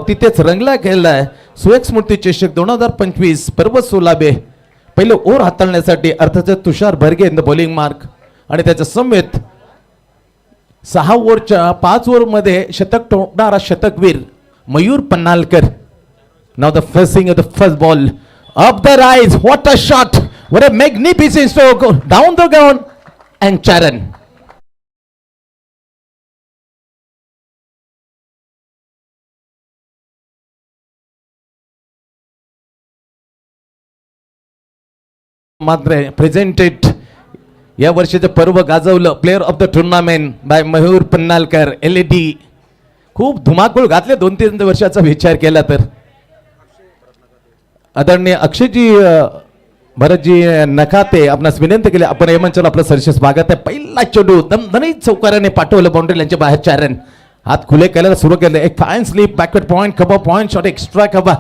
तिथेच रंगला गेलाय. सुएक स्मृती चषक 2025 पर्वत सोलाबे पहिलं ओव्हर हाताळण्यासाठी अर्थातच Tushar Bharge in the bowling mark आणि त्याच्या समेत 6 ओव्हरच्या 5 ओव्हरमध्ये शतक ठोकणारा शतकवीर Mayur Pannalkar. Now the first thing of the first ball up the rise. What a shot, what a magnificent stroke down the ground and चारन. मात्र प्रेझेंटेड या वर्षीचं पर्व गाजवलं player of the tournament by Mayur Pannalkar LED. खूप धुमाकूळ घातले 2-3 वर्षाचा विचार केला तर. आदरणीय अक्षयजी भरतजी नकाते आपणास विनंती केली आपण या मंचावर आपलं सरसे स्वागत आहे. पहिला चेंडू दणदणीत चौकाराने पाठवलं बाउंड्री लाईनच्या बाहेर चार रन. हात खुले करायला सुरू केले. एक fine sleep backward point cover point shot extra cover.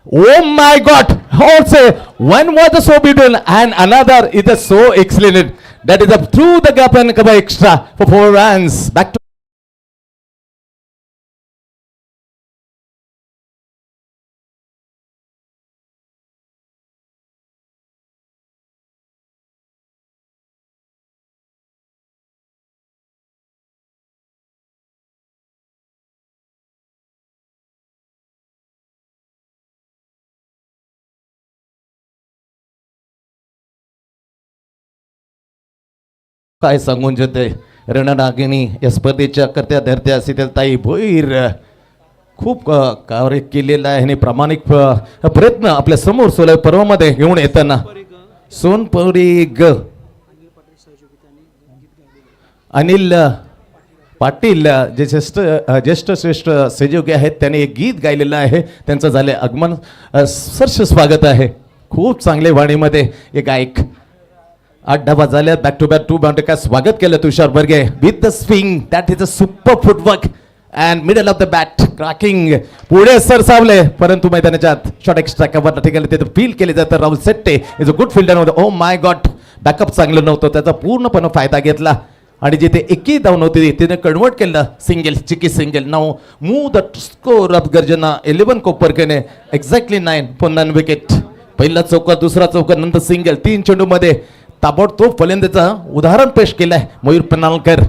Oh my God! Also, one was so beautiful and another is so excellent. That is up through the gap and cover extra for 4 runs. Back to काय सांगून जेते रणनागिनी या स्पर्धेच्या करत्या धरत्या शीतलताई भोईर खूप कार्य केलेलं आहे आणि प्रामाणिक प्रयत्न आपल्या समोर सोला पर्वामध्ये घेऊन येताना सोनपुरी ग अनिल पाटील जे ज्येष्ठ श्रेष्ठ सहयोगी आहेत त्यांनी एक गीत गायलेलं आहे. त्यांचं झाले आगमन. सरस स्वागत आहे. खूप चांगले वाणीमध्ये एक गायक 8 डबा झाल्या. Back to back 2 boundary. काय स्वागत केलं Tushar Bharge with the swing. That is a super footwork and middle of the bat cracking. पुढे सरसावले परंतु मैदानाच्या शॉट एक्स्ट्रा कव्हर ठिकाणी तिथे फील केले जातं. Rahul Shetty is a good fielder. Oh my god, backup चांगलं नव्हतं त्याचा पूर्णपणे फायदा घेतला आणि जिथे 21 धाव नव्हती तिने कन्वर्ट केलं सिंगल चिकी single. Now move the score of Garjana 11 कोपरकने exactly 9 for 9 wicket. पहिला चौकार दुसरा चौकार नंतर सिंगल. 3 चेंडू मध्ये ताबडतोब फलंदाजाचं उदाहरण पेश केलंय मयूर पन्नालकर.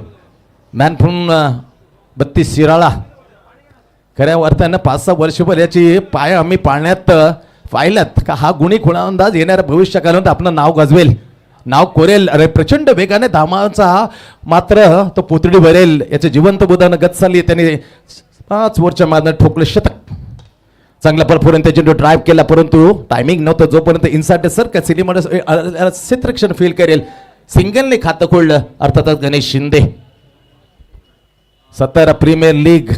Man from 32 Shirala. खऱ्या अर्थानं 5-6 वर्षभर याची पाय आम्ही पाळण्यात पाहिल्यात का हा गुणी खुणा अंदाज येणाऱ्या भविष्यकाळात आपलं नाव गाजवेल, नाव कोरेल. अरे प्रचंड वेगाने धामाचा मात्र तो पुतळी भरेल याचे जिवंत बुधानं गतसाली. त्याने 5 ओव्हरच्या मारण्यात ठोकलं शतक. चांगला परफॉर्मन्स त्याचे ड्राईव्ह केला परंतु टायमिंग नव्हतं. जोपर्यंत इनसाइड सर्कल सिनेमध्ये क्षेत्ररक्षण फील करेल सिंगलने खातं खोललं अर्थातच गणेश शिंदे. 17 प्रीमियर लीग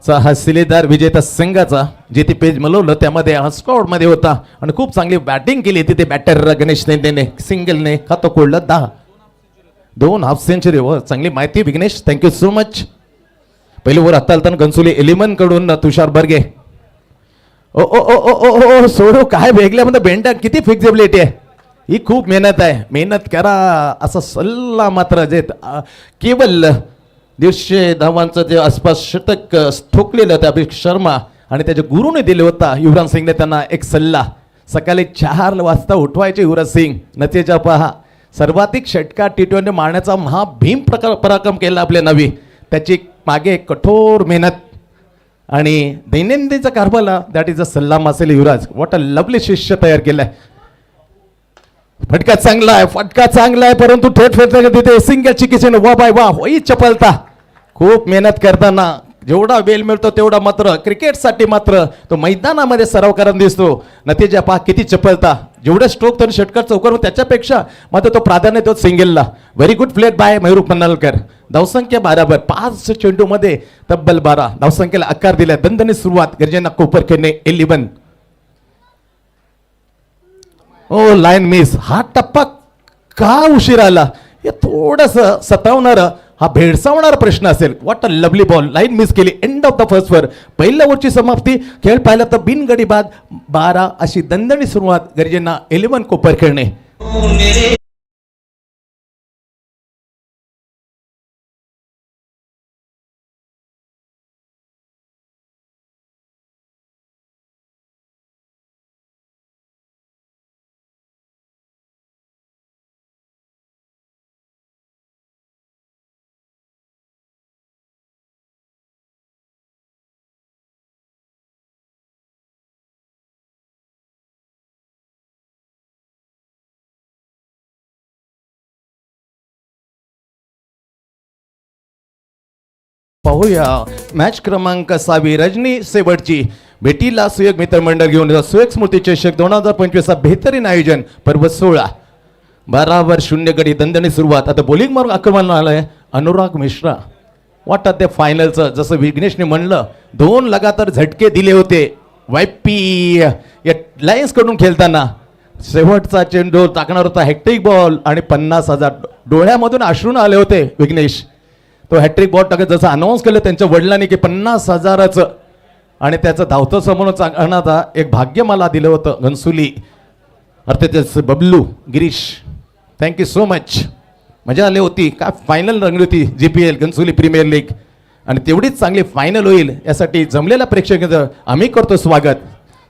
चा हा शिलेदार विजेता संघाचा जेथे पेज मलवलं त्यामध्ये हा स्क्वॉड मध्ये होता आणि खूप चांगली बॅटिंग केली तिथे बॅटर गणेश शिंदेने. सिंगलने खातं खोललं 10. 2 हाफ सेंचुरी. व चांगली माहिती विघ्नेश, थँक्यू सो मच. पहिले वर हाताळताना गन्सुली 11 कडून तुषार भरगे. ओ ओ ओ ओ ओ सोडू काय वेगळ्यामध्ये बेंडा किती फ्लेक्झिबिलिटी आहे. ही खूप मेहनत आहे. मेहनत करा असा सल्ला मात्र जे केवळ 150 धावांचं जे आसपास शतक ठोकलेलं होतं अभिषेक शर्मा आणि त्याच्या गुरुने दिले होता युवराज सिंगने त्यांना एक सल्ला. सकाळी 4 वाजता उठवायचे युवराज सिंग. नतीजा पहा सर्वाधिक षटकार T20 मारण्याचा महाभीम पराक्रम केला आपल्या नवी. त्याची मागे कठोर मेहनत आणि दैनंदिनचा कारभारला दॅट इज अ सल्लाम असेल युवराज. व्हॉट अ लवली शिष्य तयार केलाय. फटका चांगला आहे, फटका चांगला आहे परंतु थेट फेकला तिथे सिंगल चिकीचे वा बाय वा होई चपलता. खूप मेहनत करताना जेवढा वेळ मिळतो तेवढा मात्र क्रिकेटसाठी मात्र तो मैदानामध्ये सराव करत दिसतो. नतीजा पहा किती चपलता. जेवढे स्ट्रोक तर षटकार चौकार त्याच्यापेक्षा मात्र तो प्राधान्य तो सिंगलला. Very good played by Mayur Pannalkar. धावसंख्या 12 5 चेंडू मध्ये तब्बल 12 धावसंख्येला आकार दिला. दणदणीत सुरुवात गर्जना कोपरकरने 11. ओ लाईन मिस. हा टप्पा का उशीर आला हे थोडस सतावणार हा भेडसावणारा प्रश्न असेल. What a lovely ball. Line miss केली. End of the first over. पहिल्या ओव्हरची समाप्ती. खेळ पाहिला तर बिनगडी बाद 12 अशी दणदणी सुरुवात गर्जना 11 कोपरकरने. पाहूया मॅच क्रमांक 6 रजनी सेवडची भेटीला सुयोग मित्रमंडळ घेऊन सुयोग स्मृती चषक 2025 बेहतरीन आयोजन पर्व 16 12-0 गडी दणदणी सुरुवात. आता बॉलिंग मारून आक्रमण आलंय अनुराग मिश्रा. वाटतं ते फायनलचं जसं विघ्नेशने म्हणलं 2 लगातार झटके दिले होते वायपी या लायन्स कडून खेळताना. शेवटचा चेंडू टाकणार होता हॅट्रिक बॉल आणि 50,000 डोळ्यामधून अश्रून आले होते विघ्नेश. तो हॅट्रिक बॉल टाकत जसं अनाऊन्स केलं त्यांच्या वडिलांनी की 50,000चं आणि त्याचं धावतं समोर चांगणाचा एक भाग्य मला दिलं होतं घनसुली अर्थातच Bablu Girish. Thank you so much. मजा आली होती. काय फायनल रंगली होती GPL घनसुली प्रीमियर लीग आणि तेवढीच चांगली फायनल होईल यासाठी जमलेल्या प्रेक्षकांचं आम्ही करतो स्वागत.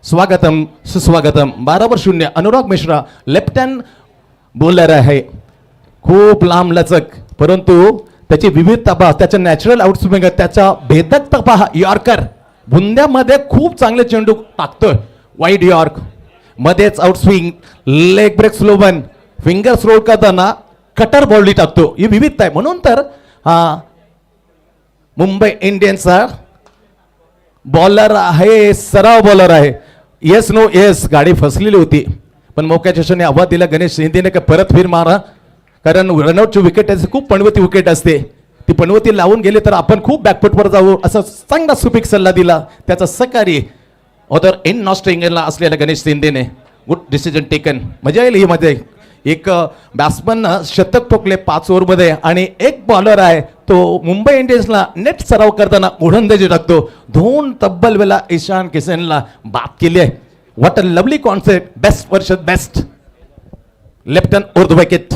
स्वागतम सुस्वागतम. 12-0 Anurag Mishra left hand bowler आहे. खूप लांब लचक परंतु त्याची विविधता पहा, त्याच्या नॅचरल आउटस्विंग, त्याचा भेदकता पहा. यॉर्कर बुंद्यामध्ये खूप चांगले चेंडू टाकतोय. वाईड यॉर्क मध्येच outswing leg break slow one fingers roll करताना कटर बॉल टाकतो. ही विविधता आहे. म्हणून तर हा मुंबई इंडियन्सचा बॉलर आहे, सराव बॉलर आहे. येस नो येस गाडी फसलेली होती पण मोक्याच्या क्षणी आवाज दिला गणेश शिंदेने का परत फिर मारा कारण रनआउटची विकेट असते खूप पणवती विकेट असते. ती पणवती लावून गेली तर आपण खूप बॅकफुटवर जाऊ असा चांगला सुपीक सल्ला दिला त्याचा सहकारी ऑदर इन नॉस्ट इंग्लंडला असलेल्या गणेश शिंदेने. Good decision taken. मजा येईल ही मध्ये. एक बॅट्समन शतक ठोकले 5 ओव्हरमध्ये आणि एक बॉलर आहे तो मुंबई इंडियन्सला नेट सराव करताना गोलंदाजी टाकतो. 2 तब्बल वेळा ईशान किशनला बाद केली आहे. What a lovely concept. Best versus best. Left hand over the wicket.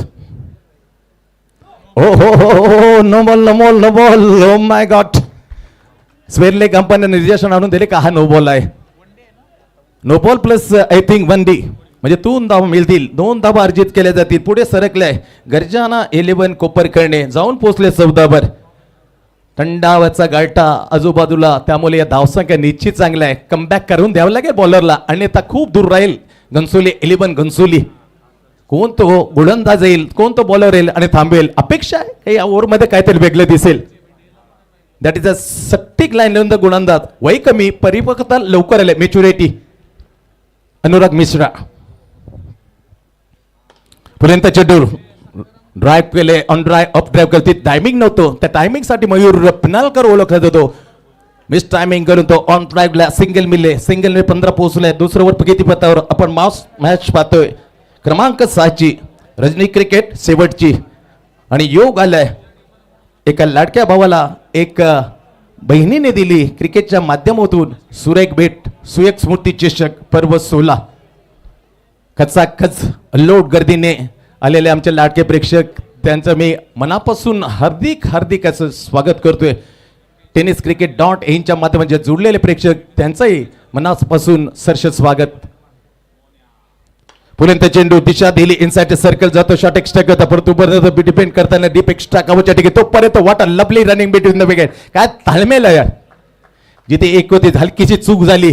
हो हो हो हो no ball no ball no ball. Oh my god. स्वेरले कंपनी निर्देशन आणून दिले का हा नो बॉल आहे. No ball plus I think 1 डी म्हणजे 2 धावा मिळतील. 2 धावा अर्जित केल्या जातील. पुढे सरकले गर्जाना 11 कोपरकर्णे जाऊन पोहोचले 14 थंडावरचा गाठा आजूबाजूला त्यामुळे या धावसंख्या निश्चित चांगला आहे. कमबॅक करून द्यावं लागेल बॉलरला अन्यथा खूप दूर राहील. घनसोली 11 घनसोली. कोण तो गोलंदाज येईल कोण तो बॉलर येईल आणि थांबेल. अपेक्षा आहे या ओव्हरमध्ये काहीतरी वेगळं दिसेल. That is a strict line the गोलंदाज. वय कमी परिपक्वता लवकर आले मॅच्युरिटी. अनुराग मिश्रा पर्यंत चेंडू ड्राईव्ह केले ऑन ड्राईव्ह अप ड्राईव्ह केली. टायमिंग नव्हतं त्या टायमिंगसाठी मयूर पिनालकर ओळखला जातो. मिस टायमिंग करून तो ऑन ड्राईव्हला सिंगल मिले. सिंगल 15 पोहोचले. दुसरं वर किती पतावर आपण मॅच पाहतोय. क्रमांक 6ची रजनी क्रिकेट शेवटची आणि योग आलाय एका लाडक्या भावाला एक बहिणीने दिली क्रिकेटच्या माध्यमातून सुरेख भेट सुयोग स्मृती चषक पर्व 16. खचाखच लोट गर्दीने आलेले आमचे लाडके प्रेक्षक त्यांचं मी मनापासून हार्दिक असं स्वागत करतोय. tenniscricket.in च्या माध्यमातून जुळलेले प्रेक्षक त्यांचंही मनापासून सरस स्वागत. पुढे चेंडू दिशा दिली इनसाइड सर्कल जातो शॉट एक्स्ट्रा करता परंतु परत डिपेंड करताना डीप एक्स्ट्रा कवच्या ठिकाणी तोपर्यंत वाट lovely running between the wicket. काय ताळमेळ आहे जिथे एक होती हलकीची चूक झाली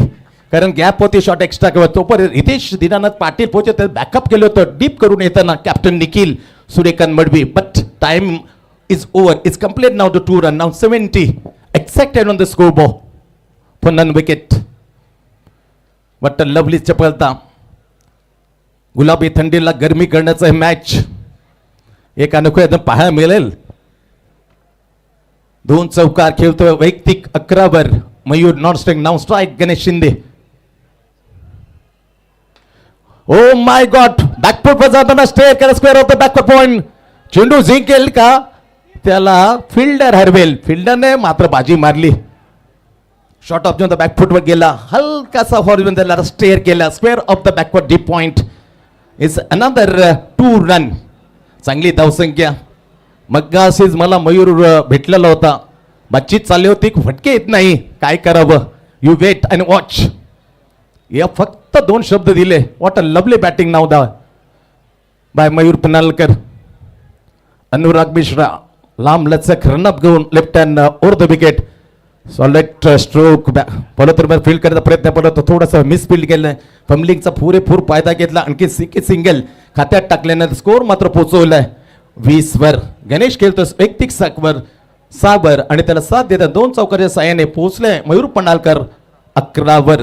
कारण गॅप होती शॉट एक्स्ट्रा कवर तोपर्यंत हितेश दीनानाथ पाटील पोहोचत बॅकअप केलं होतं डीप करून येताना captain Nikhil Suryakant Madvi. But time is over. It's complete now the 2 run now 70 exacted on the score ball for none wicket. What lovely चपलता. गुलाबी थंडीला गरमी करण्याचं हे मॅच एक अनोखं एकदम पाहायला मिळेल. 2 चौकार खेळतोय वैयक्तिक 11 Mayur non strike now strike Ganesh Shinde. O my God back foot वर जाताना स्टेअर केला स्क्वेअर होतं बॅकवर्ड पॉइंट. चेंडू जिंकेल का त्याला फिल्डर हरवेल. फिल्डरने मात्र बाजी मारली. शॉर्ट ऑफ द बॅकफुट वर गेला हलकासा हॉर्न त्याला स्टेअर केला square of the backward deep point. It's another 2 run. चांगली धावसंख्या. मगाशीच मला मयूर भेटलेला होता. बातचीत चालली होती फटके येत नाही काय करावं. You wait and watch. या फक्त 2 शब्द दिले. व्हॉट अ लवली बॅटिंग नाव दा बाय मयूर पिनालकर. अनुराग मिश्रा लांब लचक रनअप घेऊन left hand over the wicket. Solid stroke follow through field करण्याचा प्रयत्न परंतु थोडासा मिसफील्ड केलं. फंबलिंगचा पुरेपूर फायदा घेतला. आणखी सिंगल खात्यात टाकल्यानंतर स्कोर मात्र पोहोचवलाय 20 वर. गणेश खेळतो वैयक्तिक 7 वर साबर आणि त्याला साथ देतात 2 चौकाच्या साह्याने पोहोचले मयूर पन्हाळकर 11 वर.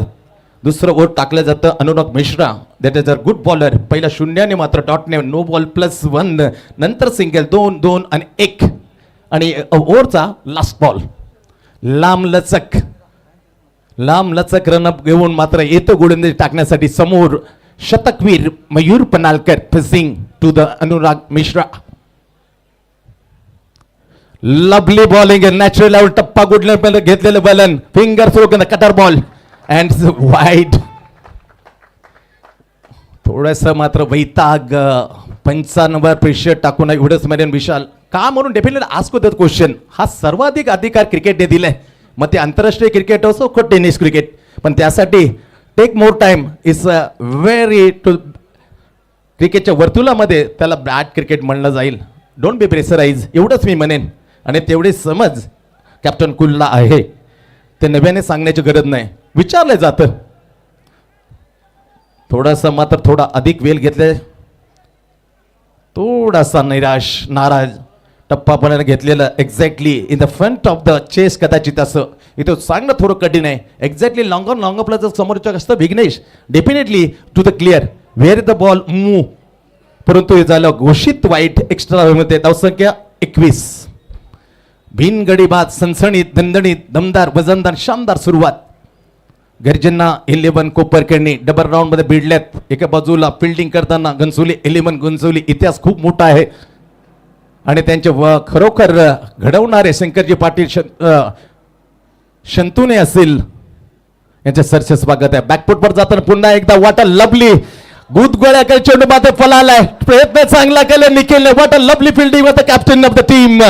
दुसरं ओव्हर टाकलं जातं Anurag Mishra, that is a good bowler. पहिला शून्याने मात्र डॉटने नो बॉल +1, नंतर सिंगल 2 2 आणि 1 आणि ओव्हरचा लास्ट बॉल. लांब लचक रनअप घेऊन मात्र येतो गोलंदाजी टाकण्यासाठी समोर शतकवीर Mayur Panhalkar facing to the Anurag Mishra. Lovely bowling natural out टप्पा गुडले घेतलेलं बलन finger throw cutter ball and wide. थोडस मात्र वैताग 95 प्रेशर टाकून एवढंच मॅरियन विशाल का म्हणून डेफिनेटली आस्क दॅट क्वेश्चन. हा सर्वाधिक अधिकार क्रिकेटने दिलाय, मग ते आंतरराष्ट्रीय क्रिकेट असो को टेनिस क्रिकेट, पण त्यासाठी take more time is very to क्रिकेटच्या वर्तुळामध्ये त्याला बॅट क्रिकेट म्हणलं जाईल. डोंट बी प्रेशराइज एवढंच मी म्हणेन. आणि तेवढे समज कॅप्टन कुलला आहे ते नव्याने सांगण्याची गरज नाही, विचारलं जातं. थोडासा मात्र थोडा अधिक वेळ घेतले, थोडासा नाराज टप्पापणाने घेतलेलं exactly in the front of the chase. कदाचित असं इथं सांगणं थोडं कठीण आहे. एक्झॅक्टली लॉंग प्लस समोरच्या असतं Vighnesh definitely to the clear where the ball move, परंतु हे झालं घोषित वाईट. एक्स्ट्रा मध्ये धावसंख्या 21. बिनगडीबाद सनसणीत दणदणीत दमदार वजनदार शानदार सुरुवात. गर्जना 11 कोपरखेडणी डबल राऊंड मध्ये भिडल्यात. एका बाजूला फिल्डिंग करताना गंसोली 11 गंसोली इतिहास खूप मोठा आहे आणि त्यांचे खरोखर घडवणारे शंकरजी पाटील शंतुने असेल यांचे सरसे स्वागत आहे. बॅकफुटवर जाताना पुन्हा एकदा वाट अ लवली गुदगोळ्याकडे चेंडू मात्र फलालाय. प्रयत्न चांगला केला Nikhil. What a lovely fielding with the captain of the team.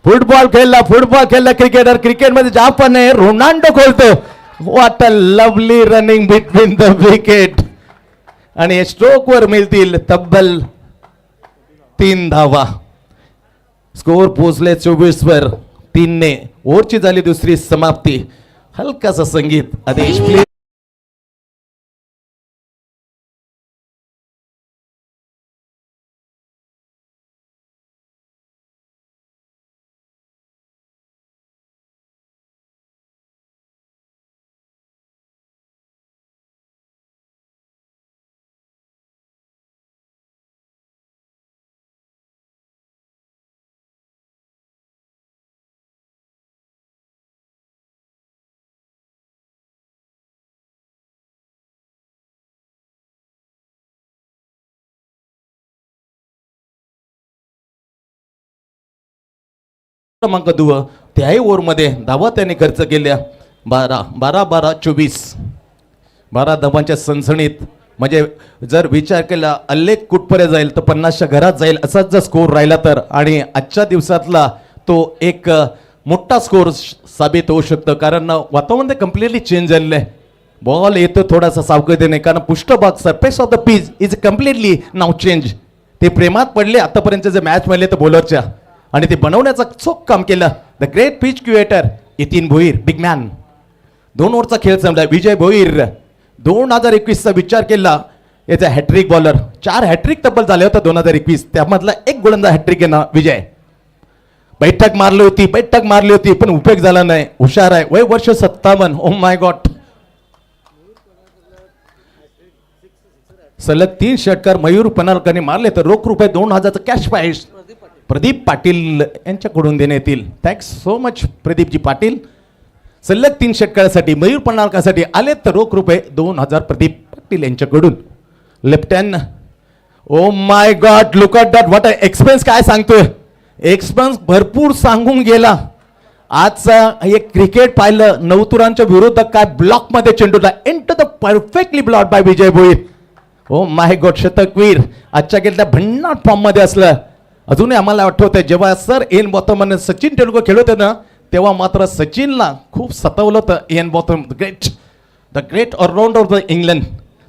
Football खेळला क्रिकेटर क्रिकेटमध्ये ज्या पण आहे रोनाल्डो खोलतो. What a lovely running between the wicket आणि स्ट्रोक वर मिळतील तब्बल 3 धावा. स्कोर पोहोचले 24 वर 3 ने. ओव्हरची झाली दुसरी समाप्ती. हलकासा संगीत आदेश प्लीज. क्रमांक 2 त्याही ओव्हरमध्ये धावा त्याने खर्च केल्या 12-24. 12 धावांच्या सनसणीत. म्हणजे जर विचार केला अल्लेख कुठपर्यंत जाईल तर 50च्या घरात जाईल असाच जर स्कोर राहिला तर, आणि आजच्या दिवसातला तो एक मोठा स्कोर साबित होऊ शकतो. कारण वातावरण कम्प्लिटली चेंज झालेलं आहे. बॉल येतो थोडासा सावकाशतेने, कारण पृष्ठभाग surface of the pitch is completely now change. ते प्रेमात पडले आतापर्यंत जे मॅच मिळले तर बॉलरच्या, आणि ते बनवण्याचं चोख काम केलं the great pitch creator Nitin Bhoir big man. 2 ओव्हरचा खेळ संपला. विजय भोईर 2021चा विचार केला याचा हॅट्रिक बॉलर. 4 हॅट्रिक तब्बल झाले होते 2021, त्यामधला एक गोलंदाज हॅट्रिक आहे ना विजय. बैठक मारली होती पण उपयोग झाला नाही. हुशार आहे. वय वर्ष 57. ओ माय गॉड. सलग 3 षटकार मयूर पन्हाळकरने मारले तर रोख रुपये 2000 कॅश प्राइज प्रदीप पाटील यांच्याकडून देण्यात येईल. Thanks so much प्रदीपजी Patil. सलग 3 षटकारासाठी मयूर पन्हाळकरसाठी आले तर रोख रुपये 2000 प्रदीप पाटील यांच्याकडून. Left hand. O my God look at that. What expense काय सांगतोय. एक्सपेन्स भरपूर सांगून गेला. आजचा एक क्रिकेट पाहिलं नवतुरांच्या विरोधात काय ब्लॉक मध्ये चेंडूला into the perfectly block by Vijay Bhoir. Oh my god शतकवीर आजच्या गेल्या भन्नाट फॉर्म मध्ये असलं. अजूनही आम्हाला आठवतंय जेव्हा sir Ian Botham Sachin Tendulkar खेळत होते ना तेव्हा मात्र सचिनला खूप सतावलं होतं. Ian Botham the great allrounder of the England.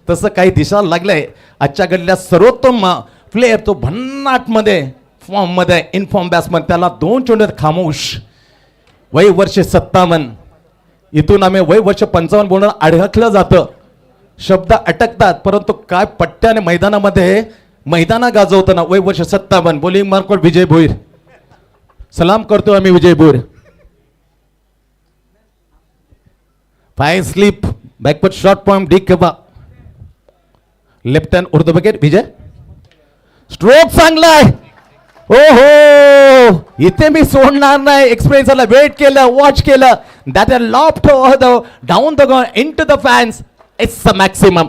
तसं काही दिसायला लागलंय. आजच्या घडल्या सर्वोत्तम प्लेयर तो भन्नाट मध्ये फॉर्म मध्ये इनफॉर्म बॅट्समन. त्याला 2 चेंडूत खामोश. वय वर्ष 57. इथून आम्ही वय वर्ष 55 बोलणं अडकलं जातं. शब्द अटकतात परंतु काय पट्ट्याने मैदानामध्ये मैदाना गाजवताना. वय वर्ष 57. बॉलिंग मार्कवर विजय भोईर. सलाम करतो आम्ही Vijaypur. Fine slip backward short point डी कबा लेफ्ट हँड उर्दू बकेट विजय. स्ट्रोक चांगला आहे. ओहो इथे मी सोडणार नाही. एक्सपिरियन्सला वेट केलं, वॉच केलं. That are loft down the gone in to the fans. It's a maximum.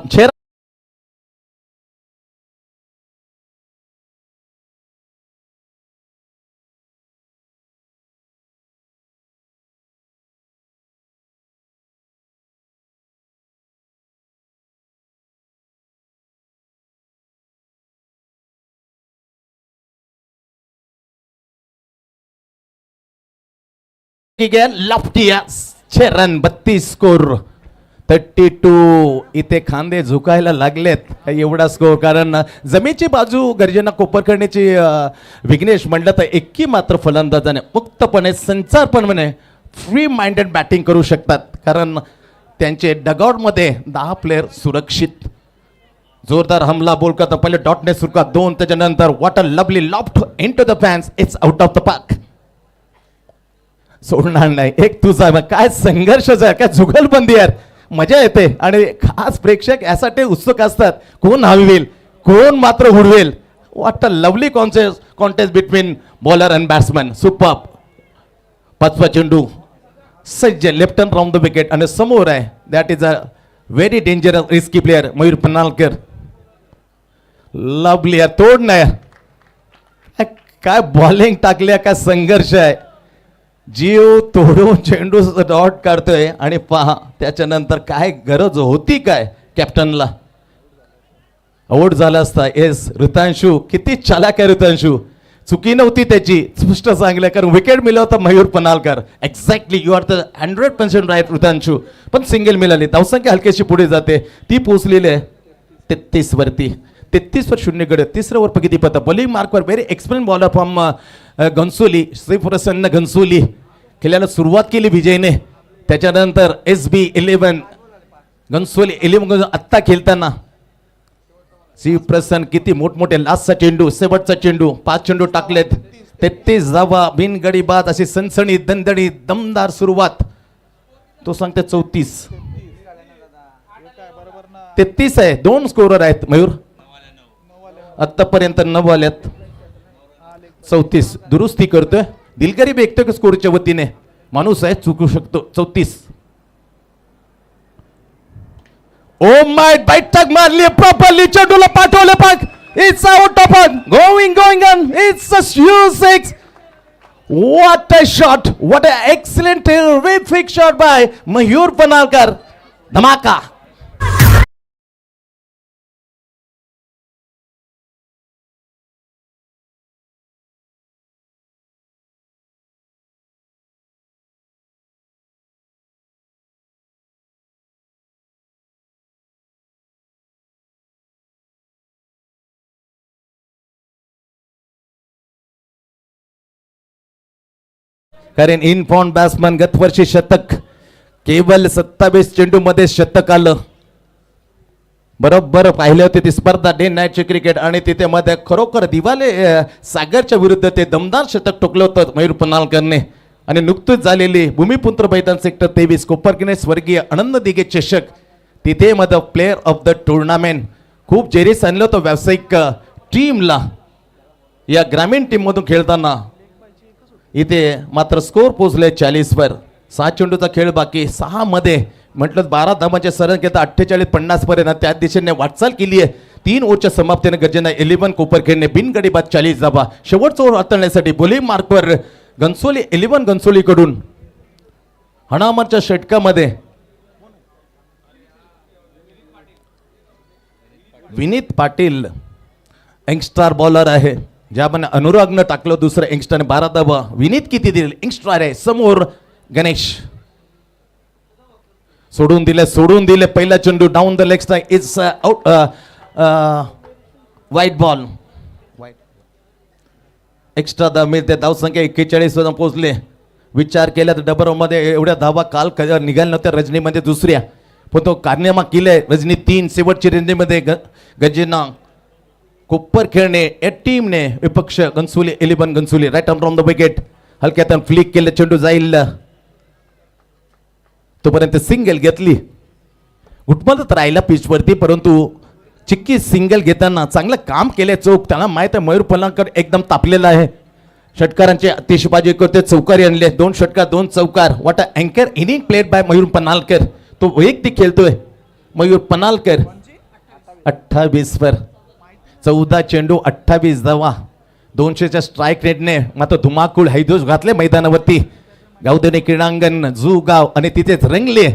लॉफ्टिया 6 रन 32 स्कोर 32. इथे खांदे झुकायला लागलेत एवढा स्कोर. कारण जमेची बाजू गर्जना कोपरखंडीची विघ्नेश म्हणलं तर एकी मात्र फलंदाजाने मुक्तपणे संचारपणे फ्री माइंडेड बॅटिंग करू शकतात. कारण त्यांचे डगआउटमध्ये 10 प्लेयर सुरक्षित. जोरदार हमला बोल करता पहिले डॉटने सुरका 2. त्याच्यानंतर what a lovely loft in to the fans. It's out of the park. सोडणार नाही. एक तुझा काय संघर्ष आहे, काय जुगलबंदी आहे. मजा येते आणि खास प्रेक्षक यासाठी उत्सुक असतात कोण हलवेल कोण मात्र उडवेल. What a lovely contest between bowler and batsman. Super. 5वा चेंडू सज्ज left hand round the wicket आणि समोर आहे that is a very dangerous risky player Mayur Panhalkar. Lovely तोड नाही. काय बॉलिंग टाकल्या, काय संघर्ष आहे. जीव तोडून चेंडू डॉट काढतोय आणि पहा त्याच्यानंतर काय गरज होती काय कॅप्टनला. आऊट झाला असता. येस ऋतांशू किती चालाक आहे ऋतांशू. चुकी नव्हती त्याची. स्पष्ट सांगलं कारण विकेट मिळवता Mayur Panhalkar. Exactly you are the 100% right Rutanshu. पण सिंगल मिळाली. धावसंख्या हलकीशी पुढे जाते. ती पोचलेली आहे 33 वरती. 33 वर 0 गड. 3रं वर किती पता बॉलिंग मार्कवर very experience bowler from Ghansoli Shriprasanna Ghansoli. खेळायला सुरुवात केली विजयने. त्याच्यानंतर SB11 घनसोली 11 आत्ता खेळताना श्रीप्रसन्न किती मोठमोठे लास्टचा चेंडू शेवटचा चेंडू 5 चेंडू टाकलेत. 33 धावा बिनगडी बाद अशी सनसणी दणदणी दमदार सुरुवात. तो सांगते 34. 33 आहे. 2 स्कोरर आहेत मयूर आतापर्यंत 9 आल्यात. 34 दुरुस्ती करतोय. दिलगरी व्यक्त स्कोरच्या वतीने माणूस आहे चुकू शकतो. 34. ओ माय बैठक मारली प्रॉपरली. चेंडूला पाठवलं पाक. It's out of going on. It's a 6. What a shot. What a excellent terrific shot by Mayur Panhalkar. धमाका. कारण इन फॉर्म बॅट्समन गत वर्षी शतक केवळ 27 चेंडू मध्ये शतक आलं. बरोबर पाहिले होते ती स्पर्धा डे नाईटची क्रिकेट आणि तिथे मध्ये खरोखर दिवाले सागरच्या विरुद्ध ते दमदार शतक ठोकलं होतं मयूर पन्हाळकरने. आणि नुकतीच झालेली भूमिपुत्र मैदान सेक्टर 23 कोपरखिंड स्वर्गीय आनंद दिघे चषक तिथे मध्ये प्लेअर ऑफ द टुर्नामेंट खूप जेरीस आणलं होतं व्यावसायिक टीमला. या ग्रामीण टीम मधून खेळताना इथे मात्र स्कोर पोहोचले 40 वर. 6 चेंडूचा खेळ बाकी. 6 मध्ये म्हटलं 12 धावांचे सरळ घेता 48-50 पर्यंत त्या दिशेने वाटचाल केली आहे. 3 ओव्हरच्या समाप्तीने गर्जना 11 कोपरखिंडने बिनगडी बाद 40 धावा. शेवटचा ओव्हर हाताळण्यासाठी बॉलिंग मार्कवर घनसोली 11 घनसोली कडून हणामरच्या षटकामध्ये विनीत पाटील यंगस्टार बॉलर आहे. ज्याप्रमाणे अनुरागनं टाकलं दुसरं यंगस्टरने 12 धावा. विनीत किती दिले यंगस्टर आहे. समोर गणेश सोडून दिले पहिला चेंडू down the leg stump. It's out. वाईट बॉल. एक्स्ट्रा धाव मिळते. धावसंख्या 41 वर पोहोचले. विचार केला तर डबल मध्ये एवढ्या धावा काल निघाल्या नव्हत्या. रजनीमध्ये दुसऱ्या पण तो कारनामा केलाय. रजनी 3 शेवटची रजनीमध्ये गजेना कोपर खेळणे या टीमने विपक्ष Ghansoli 11 Ghansoli right arm from the wicket. हलक्यातून फ्लिक केलं, चेंडू जाईल, तोपर्यंत सिंगल घेतली. घुटमळत राहिला पिचवरती, परंतु चिक्की सिंगल घेताना चांगलं काम केले चौक. त्यांना माहित आहे मयूर पलंकर एकदम तापलेला आहे. षटकारांची अतिशबाजी करते, चौकारी आणले, 2 षटकार 2 चौकार. वाट अँकर इनिंग प्लेड बाय मयूर पनालकर. तो वैयक्तिक खेळतोय मयूर पनालकर. 28 वर 14 चेंडू 28 धावा. 200च्या स्ट्राईक रेटने मात्र धुमाकूळ हैदोस घातले मैदानावरती. गावदेने क्रीडांगण जू गाव आणि तिथेच रंगले.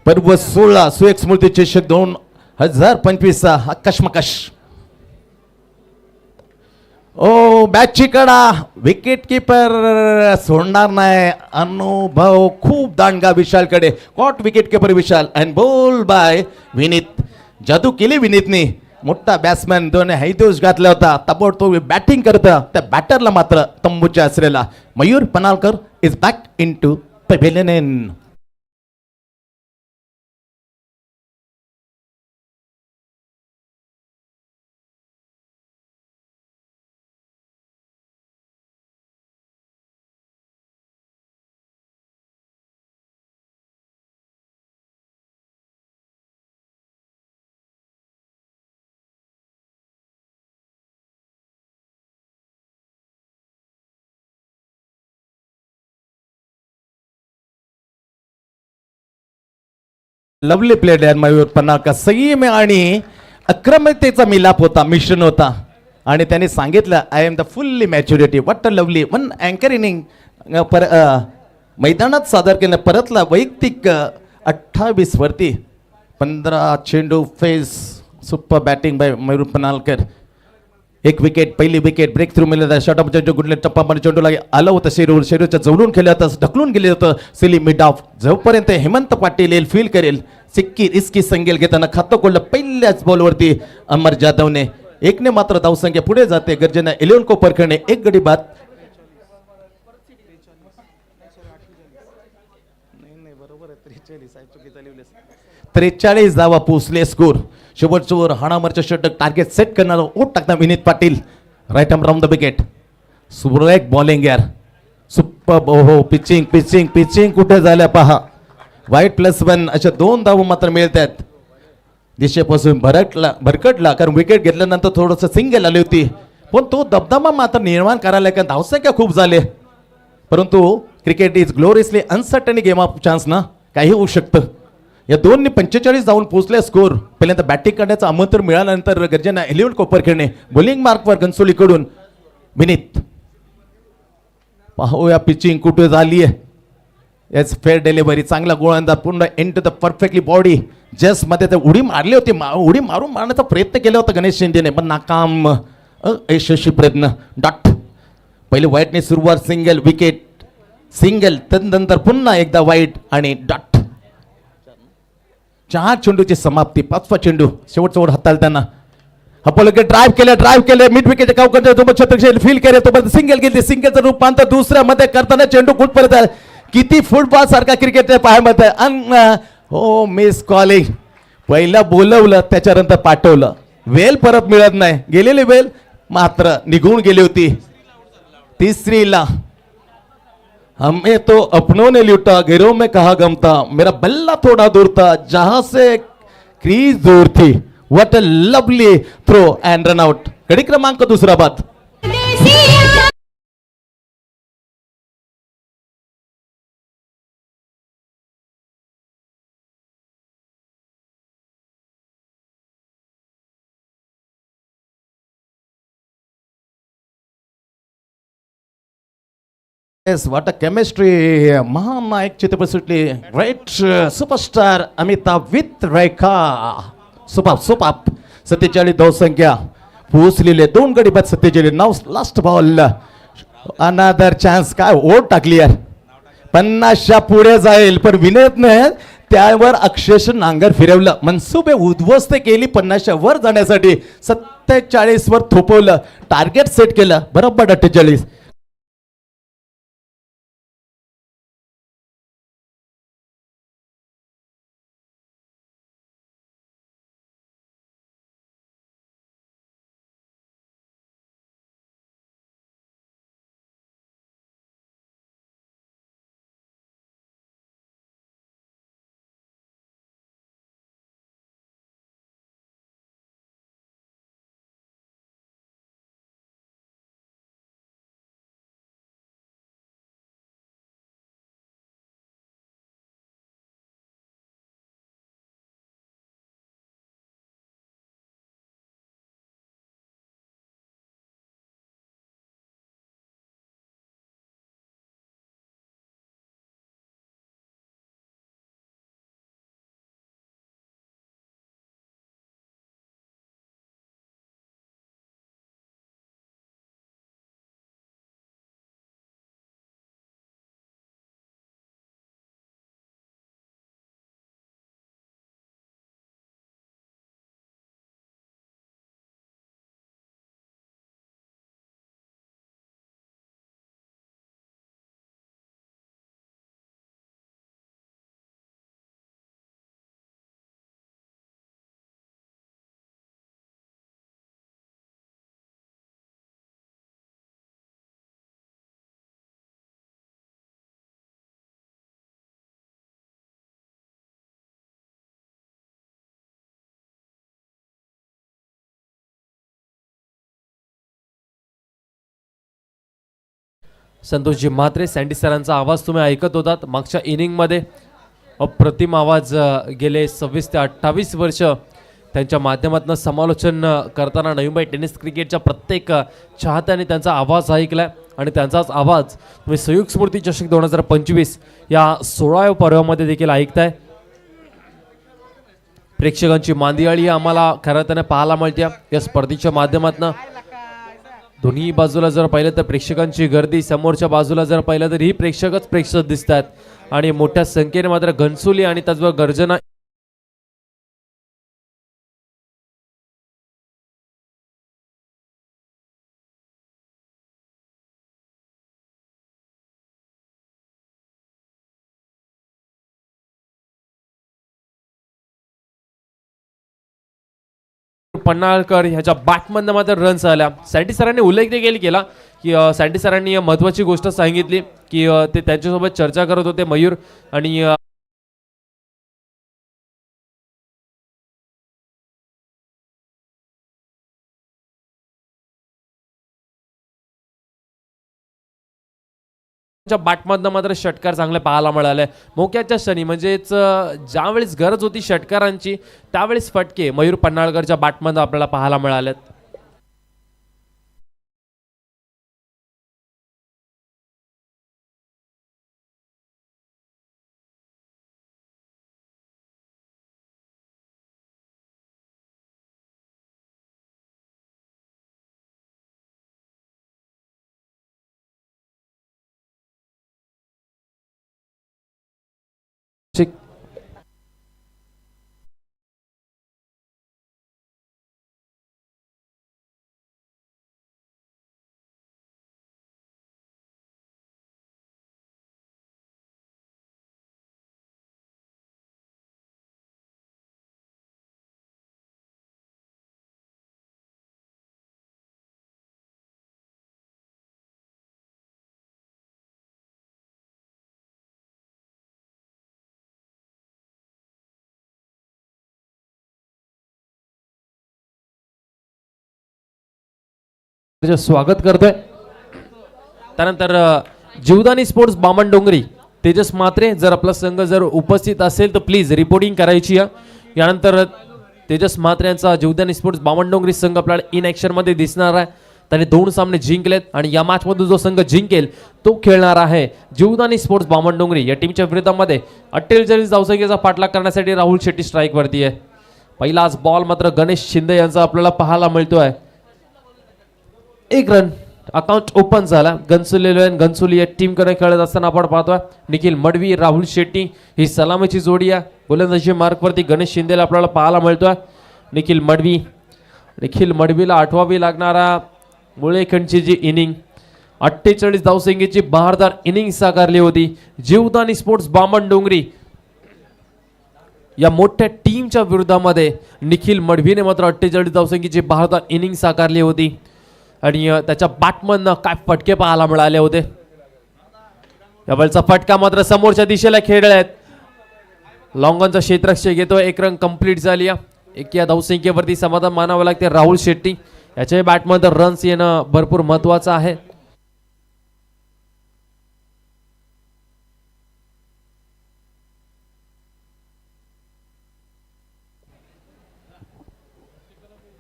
पर्व 16 सुएक स्मृती चषक 2025 हा कशमकश. ओ बॅटची कडा, विकेट किपर सोडणार नाही. अनुभव खूप दांडगा विशालकडे. Caught wicket keeper Vishal and ball by Vineet. जादू केली विनीतने. मोठा बॅट्समॅन, 2 हैदोस घातला होता. ताबडतोब बॅटिंग करता त्या बॅटरला मात्र तंबूच्या असलेला Mayur Panalkar is back in to pavilion. Lovely played आहे मयूर पनालकर. संयम आणि आक्रमकतेचा मिलाप होता, मिश्रण होता. आणि त्याने सांगितलं I am the fully maturity. What a lovely one अँकर इनिंग मैदानात सादर केलं. परतला वैयक्तिक 28 वरती 15 चेंडू face. Super batting by Mayur Panalkar. 1 wicket, पहिली विकेट, ब्रेक थ्रू मिळाला. शॉर्ट चेंडू गुडले टप्पा मध्ये चेंडू लागे आलं होतं. शेरूच्या जवळून केलं होतं, ढकलून गेले होतं. Silly mid of. जोपर्यंत हेमंत पाटील येईल फील करेल. सिक्की रिस्की संगेल घेताना खातं कोल्ड पहिल्याच बॉलवरती अमर जाधवने. 1ने मात्र धावसंख्या पुढे जाते. गरजेनं 11 को परखणे. 1 गडी बाद. 43 धावा पोचले स्कोर. शेवटचोर हाणामरच्या षटक टार्गेट सेट करणारा ओट टाकता Vineet Patil. Right arm round the wicket. सुरेख बॉलिंग यार. सुपर. ओहो पिचिंग पिचिंग पिचिंग कुठे झाल्या पहा. वाईट +1 अशा 2 धावा मात्र मिळत आहेत. दिशेपासून भरकटला कारण विकेट घेतल्यानंतर थोडंसं सिंगल आली होती. पण तो दबदबा मात्र निर्माण करायला कारण धावसंख्या खूप झाले. परंतु cricket is gloriously uncertain game of chance ना. काही होऊ शकतं. या 2ने 45 जाऊन पोहोचले स्कोर. पहिल्यांदा बॅटिंग करण्याचं आमंत्रण मिळाल्यानंतर गरजेनं 11 कोपर खेळणे. बॉलिंग मार्कवर घनसोलीकडून विनीत. पाहूया पिचिंग कुठे झाली आहे. याच फेअर डिलिव्हरी. चांगला गोलंदाज पूर्ण end to the perfectly body. Just मध्ये ते उडी मारली होती. उडी मारून मारण्याचा प्रयत्न केला होता गणेश शिंदेने पण नाकाम. यशस्वी प्रयत्न. डॉट. पहिले वाईटने सुरुवात. Single wicket. सिंगल त्यानंतर पुन्हा एकदा वाईट आणि डॉट. 4 चेंडूची समाप्ती. 5वा चेंडू शेवटचा हाताळताना हपलोके ड्राईव्ह केले मिड विकेट छत्रक्षेल फील केले. तो सिंगल घेतली. सिंगलचं रूपांतर दुसऱ्यामध्ये करताना चेंडू कुठपर्यंत. किती फुटबॉल सारखा क्रिकेट पाहायमध्ये. हो मिस कॉलिंग. पहिला बोलवलं त्याच्यानंतर पाठवलं. वेल परत मिळत नाही. गेलेली वेल मात्र निघून गेली होती. तिसरीला हमें तो अपनों ने लूटा, घरों में कहा गम था, मेरा बल्ला थोड़ा दूर था, जहां से क्रीज दूर थी. What a lovely throw and run out. गडी क्रमांक दुसरा बाद. Yes, what a chemistry. महानायक चित्रपट सुटली. Great superstar अमिताभ विथ रेखा. सुपाप 47 धावसंख्या पोहोचलेले. 2 गडी बाद 47. नाव लास्ट बॉल. अनादर चान्स. काय ओढ टाकली यार. 50च्या पुढे जाईल पण विनयने त्यावर अक्षरशः नांगर फिरवलं. मनसुबे उद्ध्वस्त केली. 50च्या वर जाण्यासाठी 47 वर थोपवलं. टार्गेट सेट केलं बरोबर 48. संतोषजी म्हात्रे सँडी सरांचा आवाज तुम्ही ऐकत होतात मागच्या इनिंगमध्ये. अप्रतिम आवाज. गेले 26 ते 28 वर्ष त्यांच्या माध्यमातून समालोचन करताना नवी मुंबई टेनिस क्रिकेटच्या प्रत्येक चाहत्याने त्यांचा आवाज ऐकलाय आणि त्यांचाच आवाज तुम्ही संयुक्त स्मृती चषक 2025 या 16व्या पर्वामध्ये देखील ऐकताय. प्रेक्षकांची मांदियाळी आम्हाला खरं त्याने पाहायला मिळते या स्पर्धेच्या माध्यमातून. दोन्ही बाजूला जर पाहिलं तर प्रेक्षकांची गर्दी, समोरच्या बाजूला जर पाहिलं तर ही प्रेक्षकच प्रेक्षक दिसतात आणि मोठ्या संख्येने मात्र घनसोली आणि त्याचबरोबर गर्जना पन्हाळकर ह्याच्या बॅटमधनं मात्र रन्स आल्या. सँडी सरांनी उल्लेख देखील केला की सँडी सरांनी महत्वाची गोष्ट सांगितली की ते त्यांच्यासोबत चर्चा करत होते मयूर आणि बॅटमधनं मात्र षटकार चांगले पाहायला मिळाले. मोक्याच्या क्षणी म्हणजेच ज्यावेळेस गरज होती षटकारांची त्यावेळेस फटके मयूर पन्हाळकरच्या बॅटमधनं आपल्याला पाहायला मिळालेत. स्वागत करतोय. त्यानंतर जीवदानी स्पोर्ट्स बामणडोंगरी तेजस म्हात्रे जर आपला संघ जर उपस्थित असेल तर प्लीज रिपोर्टिंग करायची आहे. यानंतर तेजस म्हात्रे यांचा जीवदानी स्पोर्ट्स बामणडोंगरी संघ आपल्याला इन ऍक्शन मध्ये दिसणार आहे. त्याने 2 सामने जिंकलेत आणि या मॅच मध्ये जो संघ जिंकेल तो खेळणार आहे जीवदानी स्पोर्ट्स बामणडोंगरी या टीमच्या विरोधामध्ये. 48 धावसंख्येचा पाठलाग करण्यासाठी राहुल शेट्टी स्ट्राईक वरती आहे. पहिलाच बॉल मात्र गणेश शिंदे यांचा आपल्याला पाहायला मिळतोय. 1 रन अकाउंट ओपन झाला. घनसोली या टीम कडे खेळत असताना आपण पाहतोय निखिल मडवी राहुल शेट्टी ही सलामीची जोडी आहे. गोलंदाजी मार्क वरती गणेश शिंदेला आपल्याला पाहायला मिळतोय. निखिल मडवीला आठवावी लागणारा मुळेखंडची जी इनिंग 48 धावसंख्येची बहारदार इनिंग साकारली होती जीवदानी स्पोर्ट्स बामणडोंगरी या मोठ्या टीमच्या विरोधामध्ये. निखिल मडवीने मात्र 48 धावसंख्येची बहारदार इनिंग साकारली होती आणि त्याच्या बॅटमधनं काय फटके पाहायला मिळाले होते. यावेळचा फटका मात्र समोरच्या दिशेला खेळलाय. लॉंगॉनचा क्षेत्ररक्षक घेतोय. 1 रन कंप्लीट झाली. एक या धावसंख्येवरती समाधान मानावं लागते राहुल शेट्टी याच्या बॅटमध्ये रन्स येणं भरपूर महत्वाचं आहे.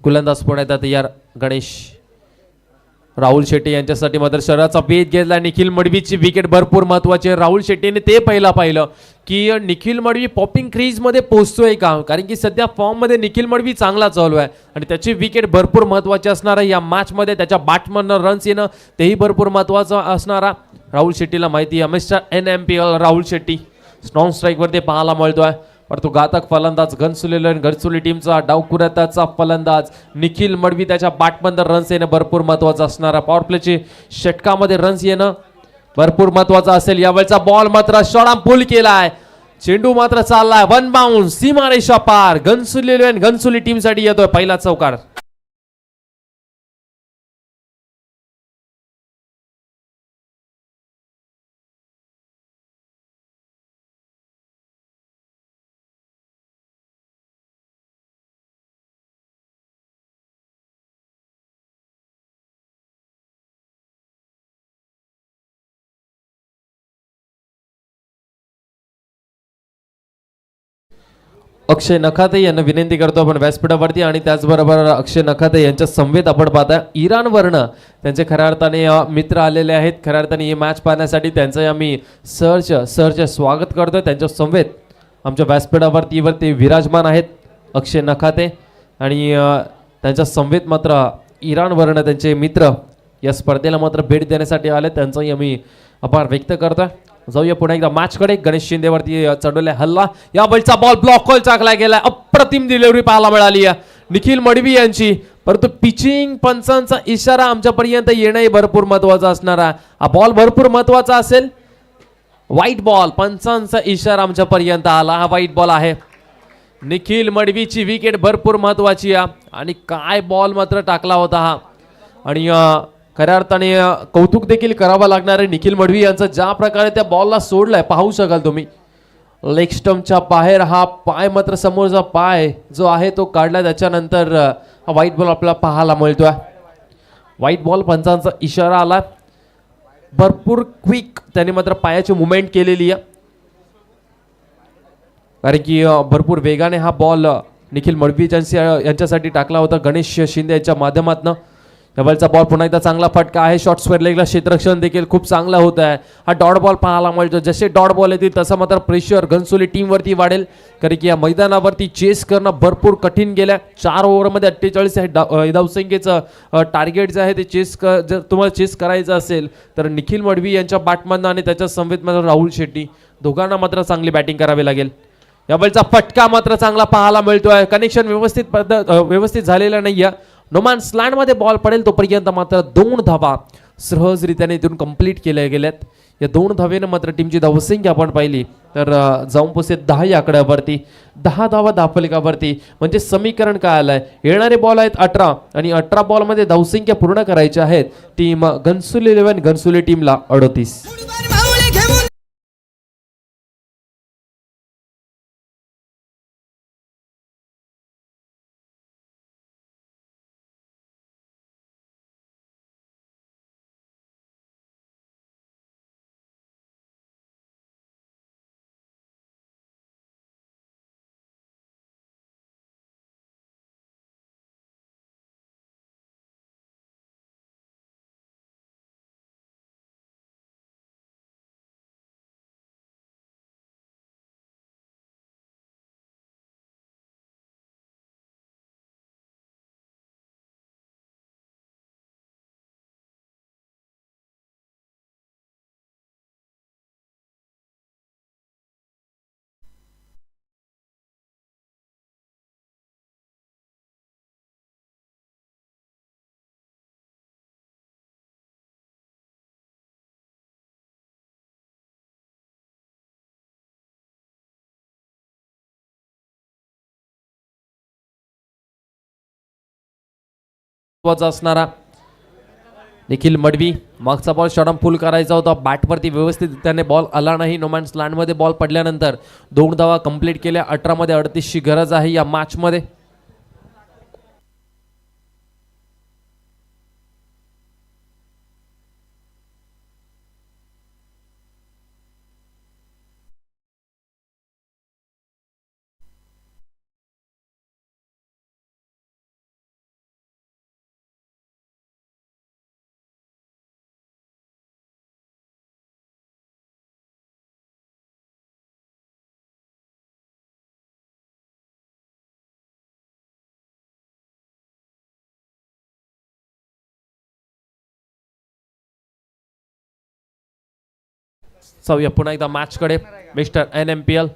गोलंदाज पुढे तयार गणेश. राहुल शेट्टी यांच्यासाठी मात्र शरीराचा भेद घेतला. निखिल मडवीची विकेट भरपूर महत्वाची आहे. राहुल शेट्टीने ते पाहिलं की निखिल मडवी पॉपिंग क्रीज मध्ये पोहोचतोय का, कारण की सध्या फॉर्म मध्ये निखिल मडवी चांगला चालू आहे आणि त्याची विकेट भरपूर महत्वाची असणार आहे. या मॅच मध्ये त्याच्या बॅटमधनं रन्स येणं तेही भरपूर महत्वाचं असणार. राहुल शेट्टीला माहिती आहे mister NMPL Rahul Shetty strong strike वरती पाहायला मिळतोय. परंतु घातक फलंदाज घनसोली टीमचा डावकुऱ्याचा फलंदाज निखिल मडवी त्याच्या बॅटमधनं रन्स येणं भरपूर महत्वाचं असणार. पॉवर प्लेची षटकामध्ये रन्स येणं भरपूर महत्वाचं असेल. यावेळचा बॉल मात्र शॉर्ट पुल केलाय. चेंडू मात्र चाललाय 1 बाउन्स सीमारेषा पार. घनसोली टीमसाठी येतोय पहिला चौकार. अक्षय नखाते यांना विनंती करतो आपण व्यासपीठावरती आणि त्याचबरोबर अक्षय नखाते यांच्या समवेत आपण पाहता इराणवरनं त्यांचे खऱ्या अर्थाने मित्र आलेले आहेत. खऱ्या अर्थाने ही मॅच पाहण्यासाठी त्यांचं आम्ही सहर्ष स्वागत करतोय. त्यांच्या समवेत आमच्या व्यासपीठावरती विराजमान आहेत अक्षय नखाते आणि त्यांच्या समवेत मात्र इराणवरनं त्यांचे मित्र या स्पर्धेला मात्र भेट देण्यासाठी आले. त्यांचाही आम्ही आभार व्यक्त करतोय. जाऊया पुन्हा एकदा मॅचकडे. गणेश शिंदेवरती चढवले हल्ला. या बॉलचा बॉल ब्लॉक होल टाकला गेला. अप्रतिम डिलिव्हरी पाहायला मिळाली निखिल मडवी यांची. परंतु पिचिंग पंचांचा इशारा आमच्यापर्यंत येणंही भरपूर महत्वाचा असणार आहे. हा बॉल भरपूर महत्वाचा असेल. व्हाईट बॉल, पंचांचा इशारा आमच्यापर्यंत आला. हा व्हाईट बॉल आहे. निखिल मडवीची विकेट भरपूर महत्वाची आहे आणि काय बॉल मात्र टाकला होता हा. आणि खऱ्या अर्थाने कौतुक देखील करावं लागणार आहे निखिल मडवी यांचं. ज्या प्रकारे त्या बॉलला सोडलाय पाहू शकाल तुम्ही. लेग स्टंपच्या बाहेर हा पाय मात्र समोरचा पाय जो आहे तो काढला. त्याच्यानंतर हा व्हाईट बॉल आपल्याला पाहायला मिळतोय. व्हाईट बॉल, पंचांचा इशारा आला. भरपूर क्विक त्याने मात्र पायाची मुवमेंट केलेली आहे कारण की भरपूर वेगाने हा बॉल निखिल मडवी यांच्यासाठी टाकला होता गणेश शिंदे यांच्या माध्यमातून. डबलचा बॉल पुन्हा एकदा चांगला फटका आहे. शॉर्ट स्क्वेअर लेगला क्षेत्ररक्षण देखील खूप चांगलं होत आहे. हा डॉट बॉल पाहायला मिळतो. जसे डॉट बॉल येतील तसं मात्र प्रेशर घनसोली टीमवरती वाढेल कारण की या मैदानावरती चेस करणं भरपूर कठीण गेलं. 4 ओव्हरमध्ये 48 आहे धावसंख्येचं टार्गेट जे आहे ते जर तुम्हाला चेस करायचं असेल तर निखिल मडवी यांच्या बॅटमधनं आणि त्याच्या समवेत मात्र राहुल शेट्टी दोघांना मात्र चांगली बॅटिंग करावी लागेल. या बॉलचा फटका मात्र चांगला पाहायला मिळतोय. कनेक्शन व्यवस्थित झालेलं नाहीये. नोमॅन स्लँड मध्ये बॉल पडेल तोपर्यंत मात्र 2 धावा सहजरित्याने इथून कंप्लीट केल्या गेल्यात. या 2 धावेनं मात्र टीमची धावसंख्या आपण पाहिली तर जाऊन पोहोचते 10 या आकड्यावरती. 10 धावा धावफलकावरती. म्हणजे समीकरण काय आलंय, येणारे बॉल आहेत 18 आणि 18 बॉलमध्ये धावसंख्या पूर्ण करायची आहेत. टीम घनसोली 11 घनसोली टीमला 38. असणारा निखिल मडवी. मागचा बॉल शॉर्ट फुल करायचा होता. बॅटवरती व्यवस्थित त्याने बॉल आला नाही. नोमॅन स्लँड मध्ये बॉल पडल्यानंतर 2 धावा कंप्लीट केल्या. 18 मध्ये 38 ची गरज आहे या मॅच मध्ये. जाऊया पुन्हा एकदा मॅचकडे. मिस्टर NMPL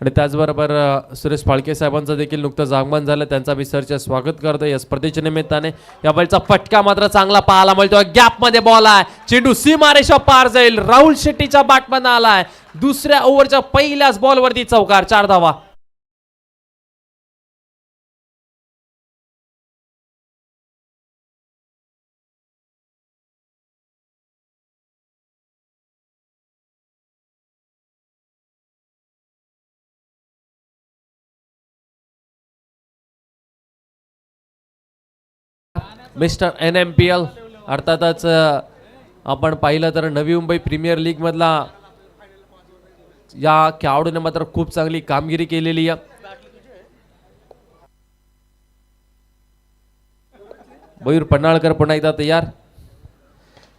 आणि त्याचबरोबर सुरेश फाळके साहेबांचं देखील नुकतंच आगमन झालं. त्यांचा मी सरचे स्वागत करतो या स्पर्धेच्या निमित्ताने. या बॉलचा फटका मात्र चांगला पाहायला मिळतो. गॅप मध्ये बॉल आहे. चेंडू सीमारेषा पार जाईल. राहुल शेट्टीच्या बॅटमधून आलाय. दुसऱ्या ओव्हरच्या पहिल्याच बॉलवरती चौकार. 4 धावा. मिस्टर NMPL अर्थातच आपण पाहिलं तर नवी मुंबई प्रीमियर लीग मधला या खेळाडूने मात्र खूप चांगली कामगिरी केलेली आहे. मयूर पन्हाळकर पुन्हा एकदा तयार.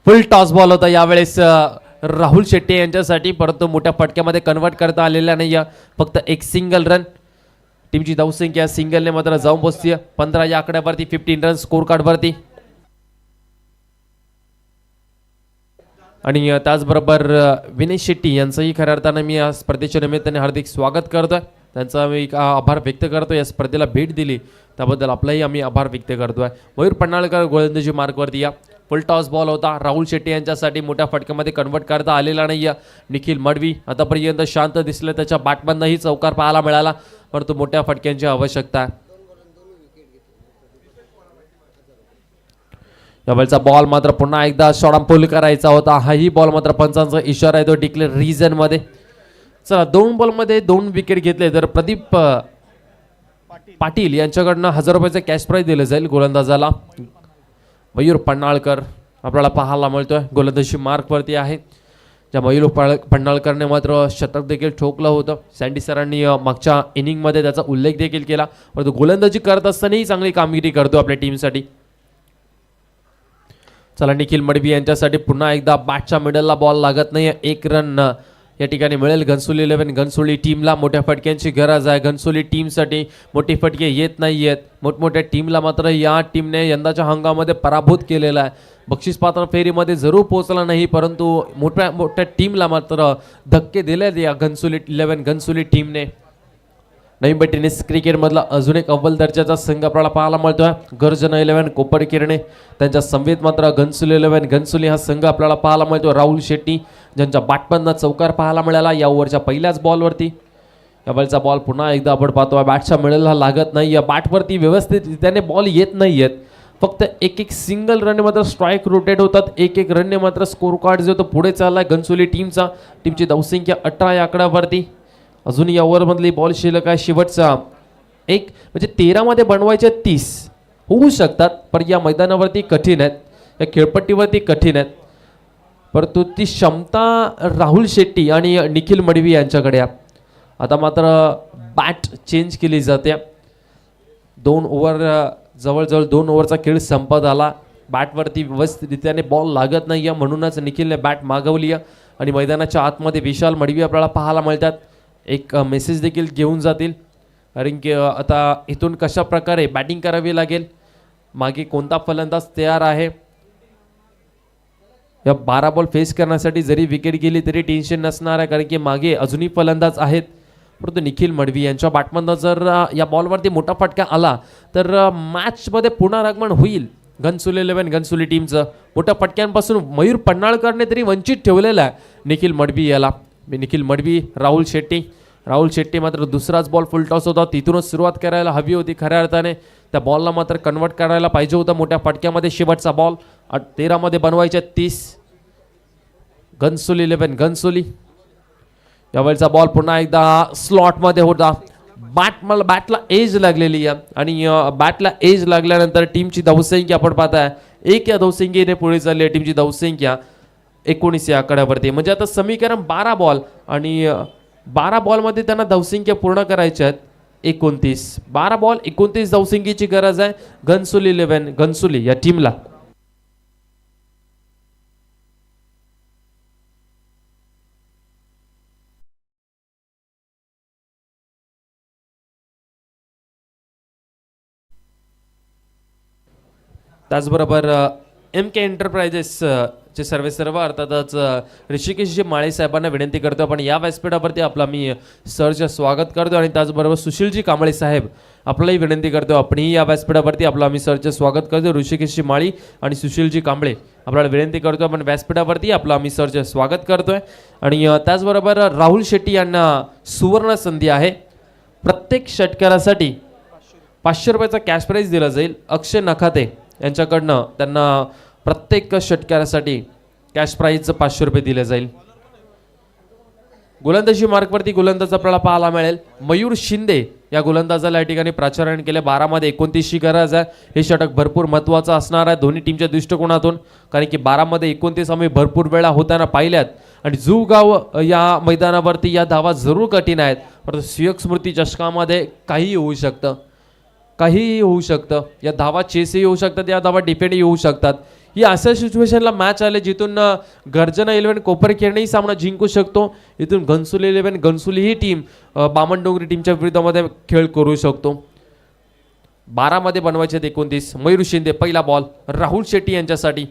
फुल टॉस बॉल होता यावेळेस राहुल शेट्टी यांच्यासाठी, परंतु मोठ्या फटक्यामध्ये कन्वर्ट करता आलेला नाही. फक्त एक सिंगल रन. टीमची धावसंख्या सिंगलने मात्र जाऊन पोहोचते 15 या आकड्यावरती, 15 रन स्कोर कार्डवरती. आणि त्याचबरोबर विनय शेट्टी यांचंही खऱ्या अर्थानं मी या स्पर्धेच्या निमित्ताने हार्दिक स्वागत करतोय. त्यांचा मी आभार व्यक्त करतो. या स्पर्धेला भेट दिली त्याबद्दल आपलाही आम्ही आभार व्यक्त करतोय. मयूर पन्हाळकर गोलंदाजी मार्कवरती या. फुल टॉस बॉल होता राहुल शेट्टी यांच्यासाठी, मोठ्या फटक्यामध्ये कन्वर्ट करता आलेला नाही. निखिल मडवी आतापर्यंत शांत दिसले, त्याच्या बॅटमधनंही चौकार पाहायला मिळाला, परंतु मोठ्या फटक्यांची आवश्यकता आहे. यावेळचा बॉल मात्र पुन्हा एकदा शॉर्टपुल करायचा होता. हाही बॉल मात्र पंचांचा इशारा आहे तो डिक्लेअर रिजन मध्ये. चला 2 बॉलमध्ये 2 विकेट घेतले तर प्रदीप पाटील यांच्याकडनं 1000 रुपयाचं कॅश प्राइज दिलं जाईल गोलंदाजाला. मयूर पन्हाळकर आपल्याला पाहायला मिळतोय गोलंदाजी मार्कवरती आहे. ज्या मयूर पन्हाळकरने मात्र शतक देखील ठोकलं होतं. सँडी सरांनी मागच्या इनिंगमध्ये त्याचा उल्लेख देखील केला, परंतु गोलंदाजी करत असतानाही चांगली कामगिरी करतो आपल्या टीमसाठी. चला निखिल मडवी यांच्यासाठी पुन्हा एकदा बॅटच्या मिडलला बॉल लागत नाही. 1 रन या ठिकाणी मिळेल घनसोली 11 घनसोली टीमला. मोठ्या फटक्यांची गरज आहे घनसोली टीमसाठी. मोठी फटके येत नाही आहेत मोठमोठ्या टीमला, मात्र या टीमने यंदाच्या हंगामामध्ये पराभूत केलेला आहे. बक्षीसपात्र फेरीमध्ये जरूर पोहोचला नाही, परंतु मोठ्या मोठ्या टीमला मात्र धक्के दिले या घनसोली 11 घनसोली टीमने. नवी टेनिस क्रिकेटमधला अजून एक अव्वल दर्जाचा संघ आपल्याला पाहायला मिळतोय. गर्जन 11 कोपर किरणे त्यांच्या समवेत मात्र घनसोली 11 घनसोली हा संघ आपल्याला पाहायला मिळतो. राहुल शेट्टी ज्यांच्या बॅटमधनं चौकार पाहायला मिळाला या ओव्हरच्या पहिल्याच बॉलवरती. यावेळचा बॉल पुन्हा एकदा आपण पाहतोय बॅटच्या मिडलला लागत नाही. या बॅटवरती व्यवस्थित त्याने बॉल येत नाही आहेत. फक्त एक सिंगल रनने मात्र स्ट्राईक रोटेट होतात. एक रनने मात्र स्कोर कार्ड जो तो पुढे चाललाय घनसोली टीमचा. टीमची धावसंख्या 18 या आकड्यावरती. अजून या ओव्हरमधली बॉल शिल्लक आहे शेवटचा एक, म्हणजे 13 मध्ये बनवायचे 30 होऊ शकतात, पण या मैदानावरती कठीण आहेत, या खेळपट्टीवरती कठीण आहेत. परंतु ती क्षमता राहुल शेट्टी आणि निखिल मडवी यांच्याकडे आहे. आता मात्र बॅट चेंज केली जाते. 2 ओव्हर जवळजवळ 2 ओव्हरचा खेळ संपत आला. बॅटवरती व्यवस्थितरित्याने बॉल लागत नाही आहे, म्हणूनच निखिलने बॅट मागवली आहे. आणि मैदानाच्या आतमध्ये विशाल मडवी आपल्याला पाहायला मिळतात. एक मेसेज देखील घेऊन जातील, कारण की आता इथून कशा प्रकारे बॅटिंग करावी लागेल, मागे कोणता फलंदाज तयार आहे. या 12 बॉल फेस करण्यासाठी जरी विकेट गेली तरी टेन्शन नसणार आहे, कारण की मागे अजूनही फलंदाज आहेत. परंतु निखिल मडवी यांच्या बॅटमधनं जर या बॉलवरती मोठा फटका आला तर मॅचमध्ये पुनरागमन होईल घनसोली 11 घनसोली टीमचं. मोठ्या फटक्यांपासून मयूर पन्हाळकरने तरी वंचित ठेवलेला आहे निखिल मडवी याला. निखिल मडवी राहुल शेट्टी मात्र दुसराच बॉल फुल टॉस होता, तिथूनच सुरुवात करायला हवी होती खऱ्या अर्थाने. त्या बॉलला मात्र कन्वर्ट करायला पाहिजे होतं मोठ्या फटक्यामध्ये. शेवटचा बॉल 13 मध्ये बनवायचे 30 घनसोली 11 घनसोली. यावेळचा बॉल पुन्हा एकदा स्लॉटमध्ये होता. बॅटला एज लागलेली आहे आणि बॅटला एज लागल्यानंतर टीमची धावसंख्या आपण पाहताय 1 या धावसंख्येने पुढे चालली आहे टीमची धावसंख्या 19 या आकड्यावरती. म्हणजे आता समीकरण 12 बॉल आणि 12 बॉलमध्ये त्यांना धावसंख्या पूर्ण करायच्या आहेत 29. 12 बॉल 29 धावसंख्येची गरज आहे घनसोली 11 घनसोली या टीमला. त्याचबरोबर MK एंटरप्राइजेस चे सर्व अर्थातच ऋषिकेशजी माळे साहेबांना विनंती करतो आपण या व्यासपीठावरती आपला मी सरचे स्वागत करतो. आणि त्याचबरोबर सुशीलजी कांबळे साहेब आपल्यालाही विनंती करतो आपणही या व्यासपीठावरती आपला मी सरचे स्वागत करतो. ऋषिकेशजी माळी आणि सुशीलजी कांबळे आपल्याला विनंती करतो आपण व्यासपीठावरती आपला मी सरचे स्वागत करतोय. आणि त्याचबरोबर राहुल शेट्टी यांना सुवर्ण संधी आहे. प्रत्येक षटकारासाठी 500 रुपयाचा कॅश प्राइज दिला जाईल. अक्षय नखाते यांच्याकडनं त्यांना प्रत्येक षटकारासाठी कॅश प्राइजचं 500 रुपये दिले जाईल. गोलंदाजी मार्कवरती गोलंदाज आपल्याला पाहायला मिळेल मयूर शिंदे या गोलंदाजाला या ठिकाणी प्राचार्याने केले. 12 मध्ये 29ची गरज आहे. हे षटक भरपूर महत्त्वाचं असणार आहे दोन्ही टीमच्या दृष्टिकोनातून, कारण की 12 मध्ये 29 आम्ही भरपूर वेळा होताना पाहिल्यात आणि जुगाव या मैदानावरती या धावा जरूर कठीण आहेत, परंतु सुयोग स्मृती चषकामध्ये काहीही होऊ शकतं, काहीही होऊ शकतं. या धावा चेसही होऊ शकतात, या धावा डिफेंडही होऊ शकतात. ही अशा सिच्युएशनला मॅच आले जिथून गर्जना 11 कोपरखेरणही सामना जिंकू शकतो. इथून घनसोली 11 घनसोली ही टीम बामणडोंगरी टीमच्या विरुद्धामध्ये खेळ करू शकतो. 12 मध्ये बनवायचे 29. मयूर शिंदे पहिला बॉल राहुल शेट्टी यांच्यासाठी.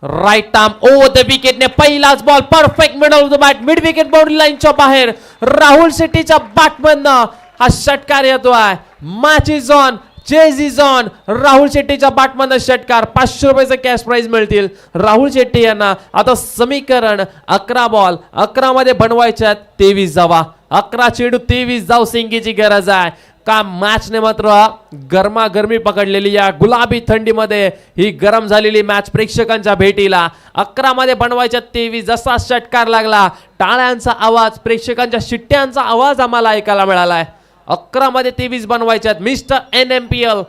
राईट आर्म ओव्हर द विकेटने पहिलाच ball perfect middle of the bat, mid wicket boundary लाईनच्या बाहेर राहुल शेट्टीच्या बॅटमधनं हा षटकार येतोय. Match is on, chase is on. Rahul शेट्टीच्या बॅटमधनं षटकार. 500 रुपयाचे कॅश प्राइज मिळतील राहुल शेट्टी यांना. आता समीकरण 11 बॉल 11 मध्ये बनवायच्यात 23 धावा. 11 चेंडू 23 धाव सिंगीची गरज आहे. का मॅचने मात्र गरमागरमी पकडलेली, या गुलाबी थंडीमध्ये ही गरम झालेली मॅच प्रेक्षकांच्या भेटीला. 11 मध्ये बनवायच्या 23. जसा षटकार लागला टाळ्यांचा आवाज, प्रेक्षकांच्या शिट्ट्यांचा आवाज आम्हाला ऐकायला मिळालाय. 11 मध्ये 23 बनवायच्यात. मिस्टर NMPL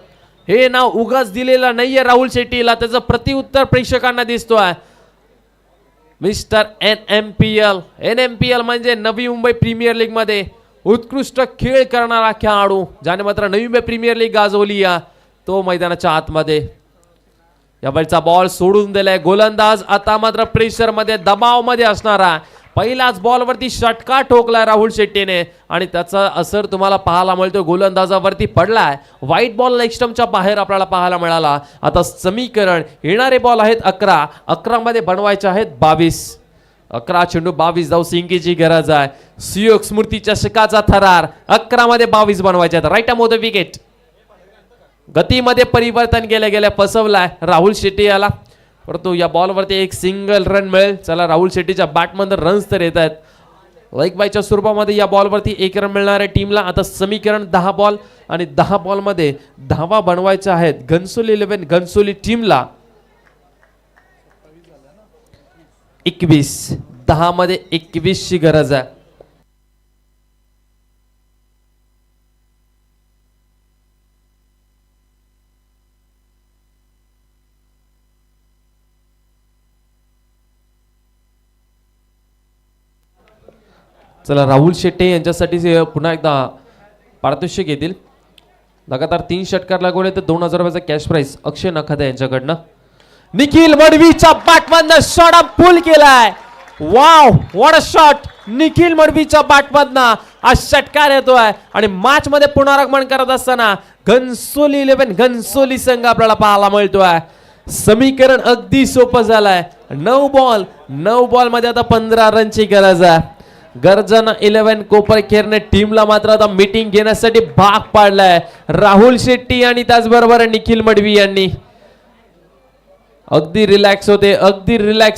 हे नाव उगाच दिलेलं नाहीये राहुल शेट्टीला, त्याचं प्रतिउत्तर प्रेक्षकांना दिसतोय. मिस्टर NMPL म्हणजे नवी मुंबई प्रीमियर लीग मध्ये उत्कृष्ट खेळ करणारा खेळाडू, ज्याने मात्र नवी मुंबई प्रीमियर लीग गाजवली या तो मैदानाच्या आतमध्ये. या बॉलचा बॉल सोडून दिलाय गोलंदाज. आता मात्र प्रेशर मध्ये दबाव मध्ये असणारा पहिल्याच बॉलवरती षटकार ठोकलाय राहुल शेट्टीने आणि त्याचा असर तुम्हाला पाहायला मिळतो. गोलंदाजावरती पडलाय. व्हाईट बॉल लेग स्टंपच्या बाहेर आपल्याला पाहायला मिळाला. आता समीकरण येणारे बॉल आहेत 11. 11 मध्ये बनवायचे आहेत 22. 11 चेंडू 22 धाव सिंकीची गरज आहे. सुयोग स्मृती चषकाचा थरार. 11 मध्ये 22 बनवायचे आहेत. Right arm wicket. गतीमध्ये परिवर्तन गेल्या फसवलाय राहुल शेट्टी याला, परंतु या बॉलवरती एक सिंगल रन मिळेल. चला राहुल शेट्टीच्या बॅटमधून रन्स तर येत आहेत. लाईक बायच्या स्वरूपामध्ये या बॉलवरती 1 रन मिळणार आहे टीमला. आता समीकरण 10 बॉल आणि 10 बॉलमध्ये धावा बनवायच्या आहेत घनसोली 11 घनसोली टीमला. 21. 10 मध्ये 21 ची गरज आहे. चला राहुल शेट्टी यांच्यासाठी पुन्हा एकदा पारितोषिक येतील. लगातार 3 षटकार लागवले तर 2000 रुपयाचा कॅश प्राइज अक्षय नखाते यांच्याकडनं. निखिल मडवीच्या बॅटमधनं शॉट पुल केलाय. Wow what a shot. Nikhil मडवीच्या बॅटमधनं हा षटकार येतोय आणि मॅच मध्ये पुनरागमन करत असताना घनसोली 11 घनसोली संघ आपल्याला पाहायला मिळतोय. समीकरण अगदी सोपं झालंय. 9 बॉल मध्ये आता 15 रनची गरज आहे. गर्जना 11 कोपरखेरणे टीमला मात्र आता मीटिंग घेण्यासाठी भाग पाडलाय राहुल शेट्टी आणि त्याचबरोबर निखिल मडवी यांनी. अगदी रिलॅक्स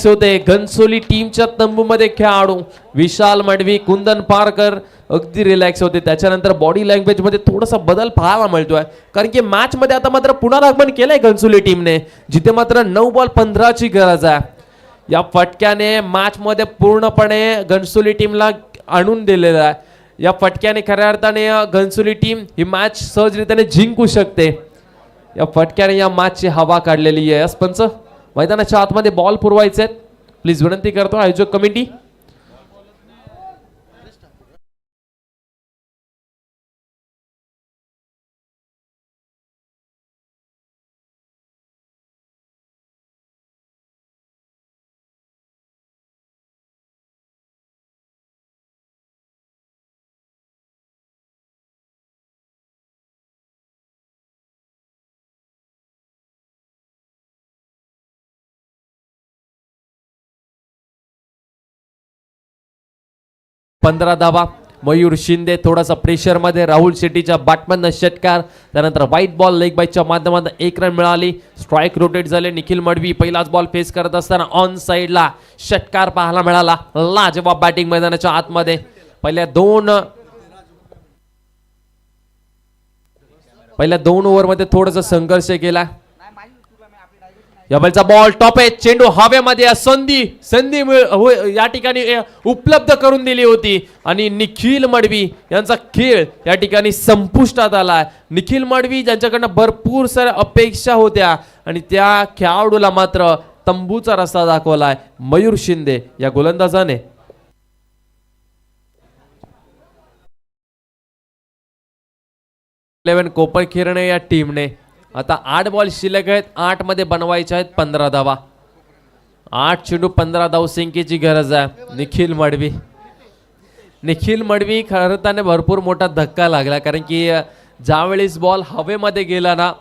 होते घनसोली टीमच्या तंबूमध्ये खेळाडू विशाल मडवी, कुंदन पारकर अगदी रिलॅक्स होते. त्याच्यानंतर बॉडी लँग्वेज मध्ये थोडासा बदल पाहायला मिळतोय, कारण की मॅच मध्ये आता मात्र पुनरागमन केलंय घनसोली टीमने, जिथे मात्र 9 बॉल 15 ची गरज आहे. या फटक्याने मॅच मध्ये पूर्णपणे घनसोली टीमला आणून दिलेला आहे. या फटक्याने खऱ्या अर्थाने घनसोली टीम ही मॅच सहजरित्याने जिंकू शकते. या फटक्याने या मॅचची हवा काढलेली आहे. पंच मैदानाच्या आतमध्ये बॉल पुरवायचे आहेत, प्लीज विनंती करतो आयोजक कमिटी. पंधरा धावा. मयूर शिंदे थोडासा प्रेशर मध्ये. राहुल शेट्टीच्या बॅटमधनं षटकार. त्यानंतर व्हाईट बॉल लेग बाईटच्या माध्यमातून 1 रन मिळाली. स्ट्राईक रोटेट झाले. निखिल मडवी पहिलाच बॉल फेस करत असताना ऑन साइडला षटकार पाहायला मिळाला. लाजवाब बॅटिंग मैदानाच्या आतमध्ये. पहिल्या दोन ओव्हर मध्ये थोडासा संघर्ष केला. या बॉलचा बॉल टॉप आहे, चेंडू हवेमध्ये आहे. संधी संधी या ठिकाणी उपलब्ध करून दिली होती आणि निखिल मडवी यांचा खेळ या ठिकाणी संपुष्टात आला. निखिल मडवी ज्यांच्याकडनं भरपूर साऱ्या अपेक्षा होत्या आणि त्या खेळाडूला मात्र तंबूचा रस्ता दाखवलाय मयूर शिंदे या गोलंदाजाने. कोपरखिरणे या टीमने आता 8 बॉल शिल्लक आहेत, 8 मध्ये बनवायचे आहेत 15 धावा. 8 चेंडू 15 धावसंख्येची गरज आहे. निखिल मडवी खरं त्याने भरपूर मोठा धक्का लागला, कारण की ज्यावेळेस बॉल हवेमध्ये गेला ना,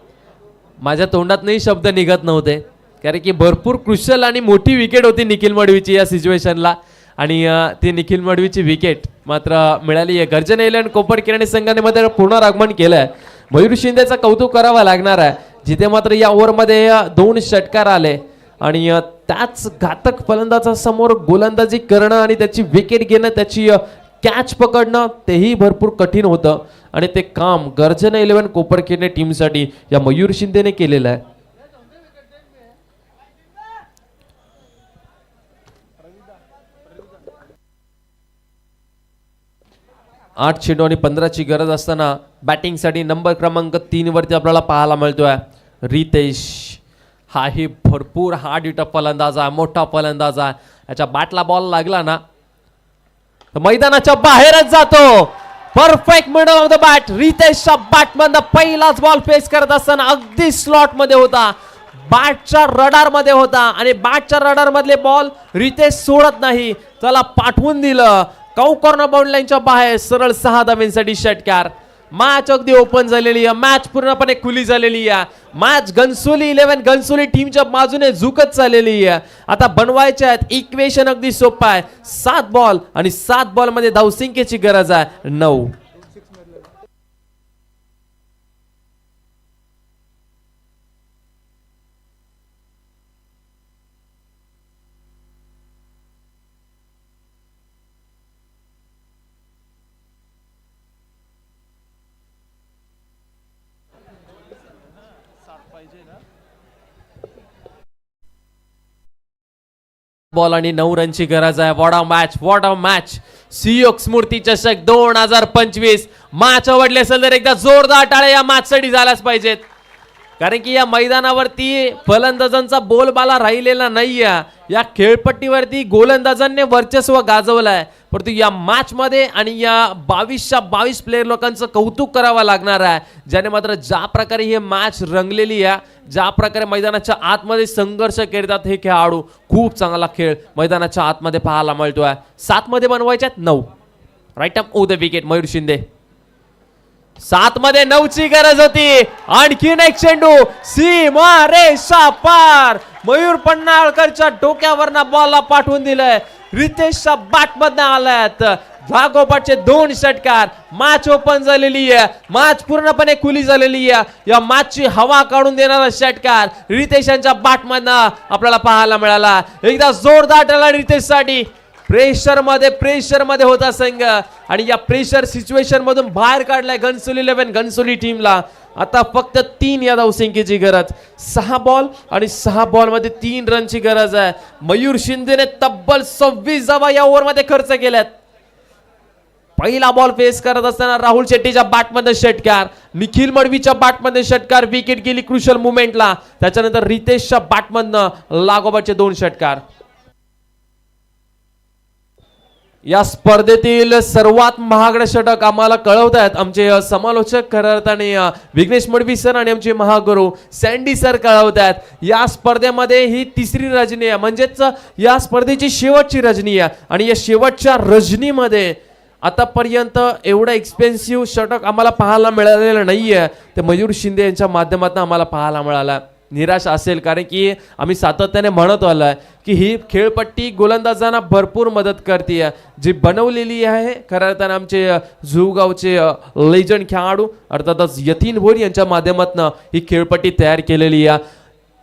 माझ्या तोंडातनंही शब्द निघत नव्हते, कारण की भरपूर क्रुशल आणि मोठी विकेट होती निखिल मडवीची या सिच्युएशनला. आणि ती निखिल मडवीची विकेट मात्र मिळाली आहे. गर्जन एलियन कोपरखिरणे संघाने मध्ये पुनरागमन केलंय. मयूर शिंदेचा कौतुक करावा लागणार आहे, जिथे मात्र या ओव्हरमध्ये 2 षटकार आले आणि त्याच घातक फलंदाजासमोर गोलंदाजी करणं आणि त्याची विकेट घेणं, त्याची कॅच पकडणं तेही भरपूर कठीण होतं आणि ते काम गर्जन 11 कोपरखिरणे टीमसाठी या मयूर शिंदेने केलेलं आहे. 8 चेंडू आणि 15ची गरज असताना बॅटिंगसाठी नंबर क्रमांक 3 वरती आपल्याला पाहायला मिळतोय रितेश. हाही भरपूर हार्ड हिटर फलंदाज आहे, मोठा फलंदाज आहे. याच्या बॅटला बॉल लागला ना तर मैदानाच्या बाहेरच जातो. Perfect middle of the bat. रितेशच्या बॅटमधनं पहिलाच बॉल फेस करत असताना अगदी स्लॉट मध्ये होता, बॅटच्या रडार मध्ये होता आणि बॅटच्या रडार मधले बॉल रितेश सोडत नाही, त्याला पाठवून दिलं. कॉर्नर बाउंड लाईनच्या बाहेर सरळ 6 धावांसाठी षटकार. मॅच अगदी ओपन झालेली आहे, मॅच पूर्णपणे खुली झालेली आहे. मॅच घनसोली 11 घनसोली टीमच्या बाजूने झुकत चाललेली आहे. आता बनवायचे आहेत, इक्वेशन अगदी सोपं आहे. 7 बॉल आणि 7 बॉल मध्ये धावसंख्येची गरज आहे 9. बॉल आणि 9 रनची गरज आहे. What a match. सीओक स्मृती चषक 2025 मॅच आवडली असेल तर एकदा जोरदार टाळ्या या मॅच साठी झाल्याच पाहिजेत, कारण की या मैदानावरती फलंदाजांचा बोलबाला राहिलेला नाहीये. या खेळपट्टीवरती गोलंदाजांनी वर्चस्व गाजवलंय, परंतु या मॅच मध्ये आणि या 22च्या 22 प्लेयर लोकांचं कौतुक करावं लागणार आहे, ज्याने मात्र ज्या प्रकारे ही मॅच रंगलेली आहे, ज्या प्रकारे मैदानाच्या आतमध्ये संघर्ष करतात हे खेळाडू. खूप चांगला खेळ मैदानाच्या आतमध्ये पाहायला मिळतोय. 7 मध्ये बनवायच्यात 9. Right up over the wicket Mayur Shinde. 7 मध्ये 9ची गरज होती. आणखीन एक चेंडू सीमा रेषा पार. मयूर पन्हाळकरच्या डोक्यावरनं बॉलला पाठवून दिलंय. रितेशच्या बॅट मधनं आल्यात लागोपाठचे 2 षटकार. मॅच ओपन झालेली आहे, मॅच पूर्णपणे खुली झालेली आहे. या मॅचची हवा काढून देणारा षटकार रितेश यांच्या बॅट मधनं आपल्याला पाहायला मिळाला. एकदा जोरदार टाळ्या रितेशसाठी. प्रेशर मध्ये होता संघ आणि या प्रेशर सिच्युएशन मधून बाहेर काढलाय घनसोली 11 घनसोली टीमला. आता फक्त 3 या धावसंख्येची गरज. 6 बॉल आणि 6 बॉल मध्ये 3 रनची गरज आहे. मयूर शिंदेने तब्बल 26 धावा या ओव्हर मध्ये खर्च केल्यात. पहिला बॉल फेस करत असताना राहुल शेट्टीच्या बॅटमध्ये षटकार, निखिल मडवीच्या बॅटमध्ये षटकार, विकेट गेली क्रुशल मुवमेंटला. त्याच्यानंतर रितेशच्या बॅटमधनं लागोपाठचे 2 षटकार. या स्पर्धेतील सर्वात महागडे षटक आम्हाला कळवतायत आमचे समालोचक खऱ्या अर्थाने विघ्नेश मडवी सर आणि आमचे महागुरू सँडी सर कळवतायत. या स्पर्धेमध्ये ही 3री रजनी आहे, म्हणजेच या स्पर्धेची शेवटची रजनी आहे आणि या शेवटच्या रजनीमध्ये आतापर्यंत एवढं एक्सपेन्सिव्ह षटक आम्हाला पाहायला मिळालेलं नाहीये. ते मयूर शिंदे यांच्या माध्यमातून आम्हाला पाहायला मिळाला. निराश असेल, कारण की आम्ही सातत्याने म्हणत आलोय की ही खेळपट्टी गोलंदाजांना भरपूर मदत करते, जी बनवलेली आहे खऱ्या अर्थाने आमचे जुगावचे लेजंड खेळाडू अर्थातच यतीन भोर यांच्या माध्यमातून ही खेळपट्टी तयार केलेली आहे.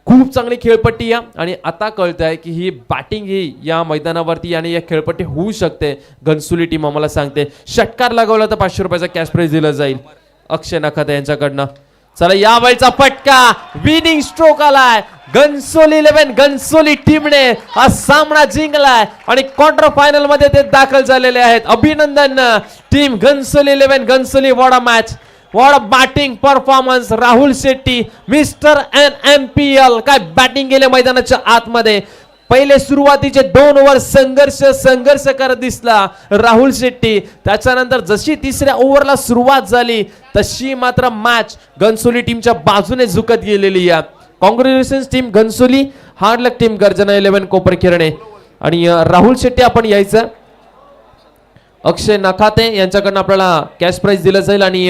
खूप चांगली खेळपट्टी आहे आणि आता कळतंय की ही बॅटिंग ही या मैदानावरती आणि या खेळपट्टी होऊ शकते. घनसोली टीम आम्हाला सांगते. षटकार लागवला तर 500 रुपयाचा कॅश प्राइज दिला जाईल अक्षय नखाते यांच्याकडनं. चला या वेळचा फटका, विनिंग स्ट्रोक आलाय. घनसोली 11 घनसोली टीमने हा सामना जिंकलाय आणि क्वार्टर फायनल मध्ये ते दाखल झालेले आहेत. अभिनंदन team Ghansoli 11 Ghansoli. What a match, what a batting performance. Rahul Shetty mister NMPL काय बॅटिंग केले मैदानाच्या आतमध्ये. पहिले सुरुवातीचे 2 ओव्हर संघर्ष करत दिसला राहुल शेट्टी. त्याच्यानंतर जशी तिसऱ्या ओव्हरला सुरुवात झाली तशी मात्र मॅच घनसोली टीमच्या बाजूने झुकत गेलेली आहे. कॉंग्रॅच्युलेशन्स टीम घनसोली, हार्ड लक टीम गर्जना 11 कोपरखिरणे. आणि राहुल शेट्टी आपण यायचं. अक्षय नखाते यांच्याकडनं आपल्याला कॅश प्राइज दिलं जाईल आणि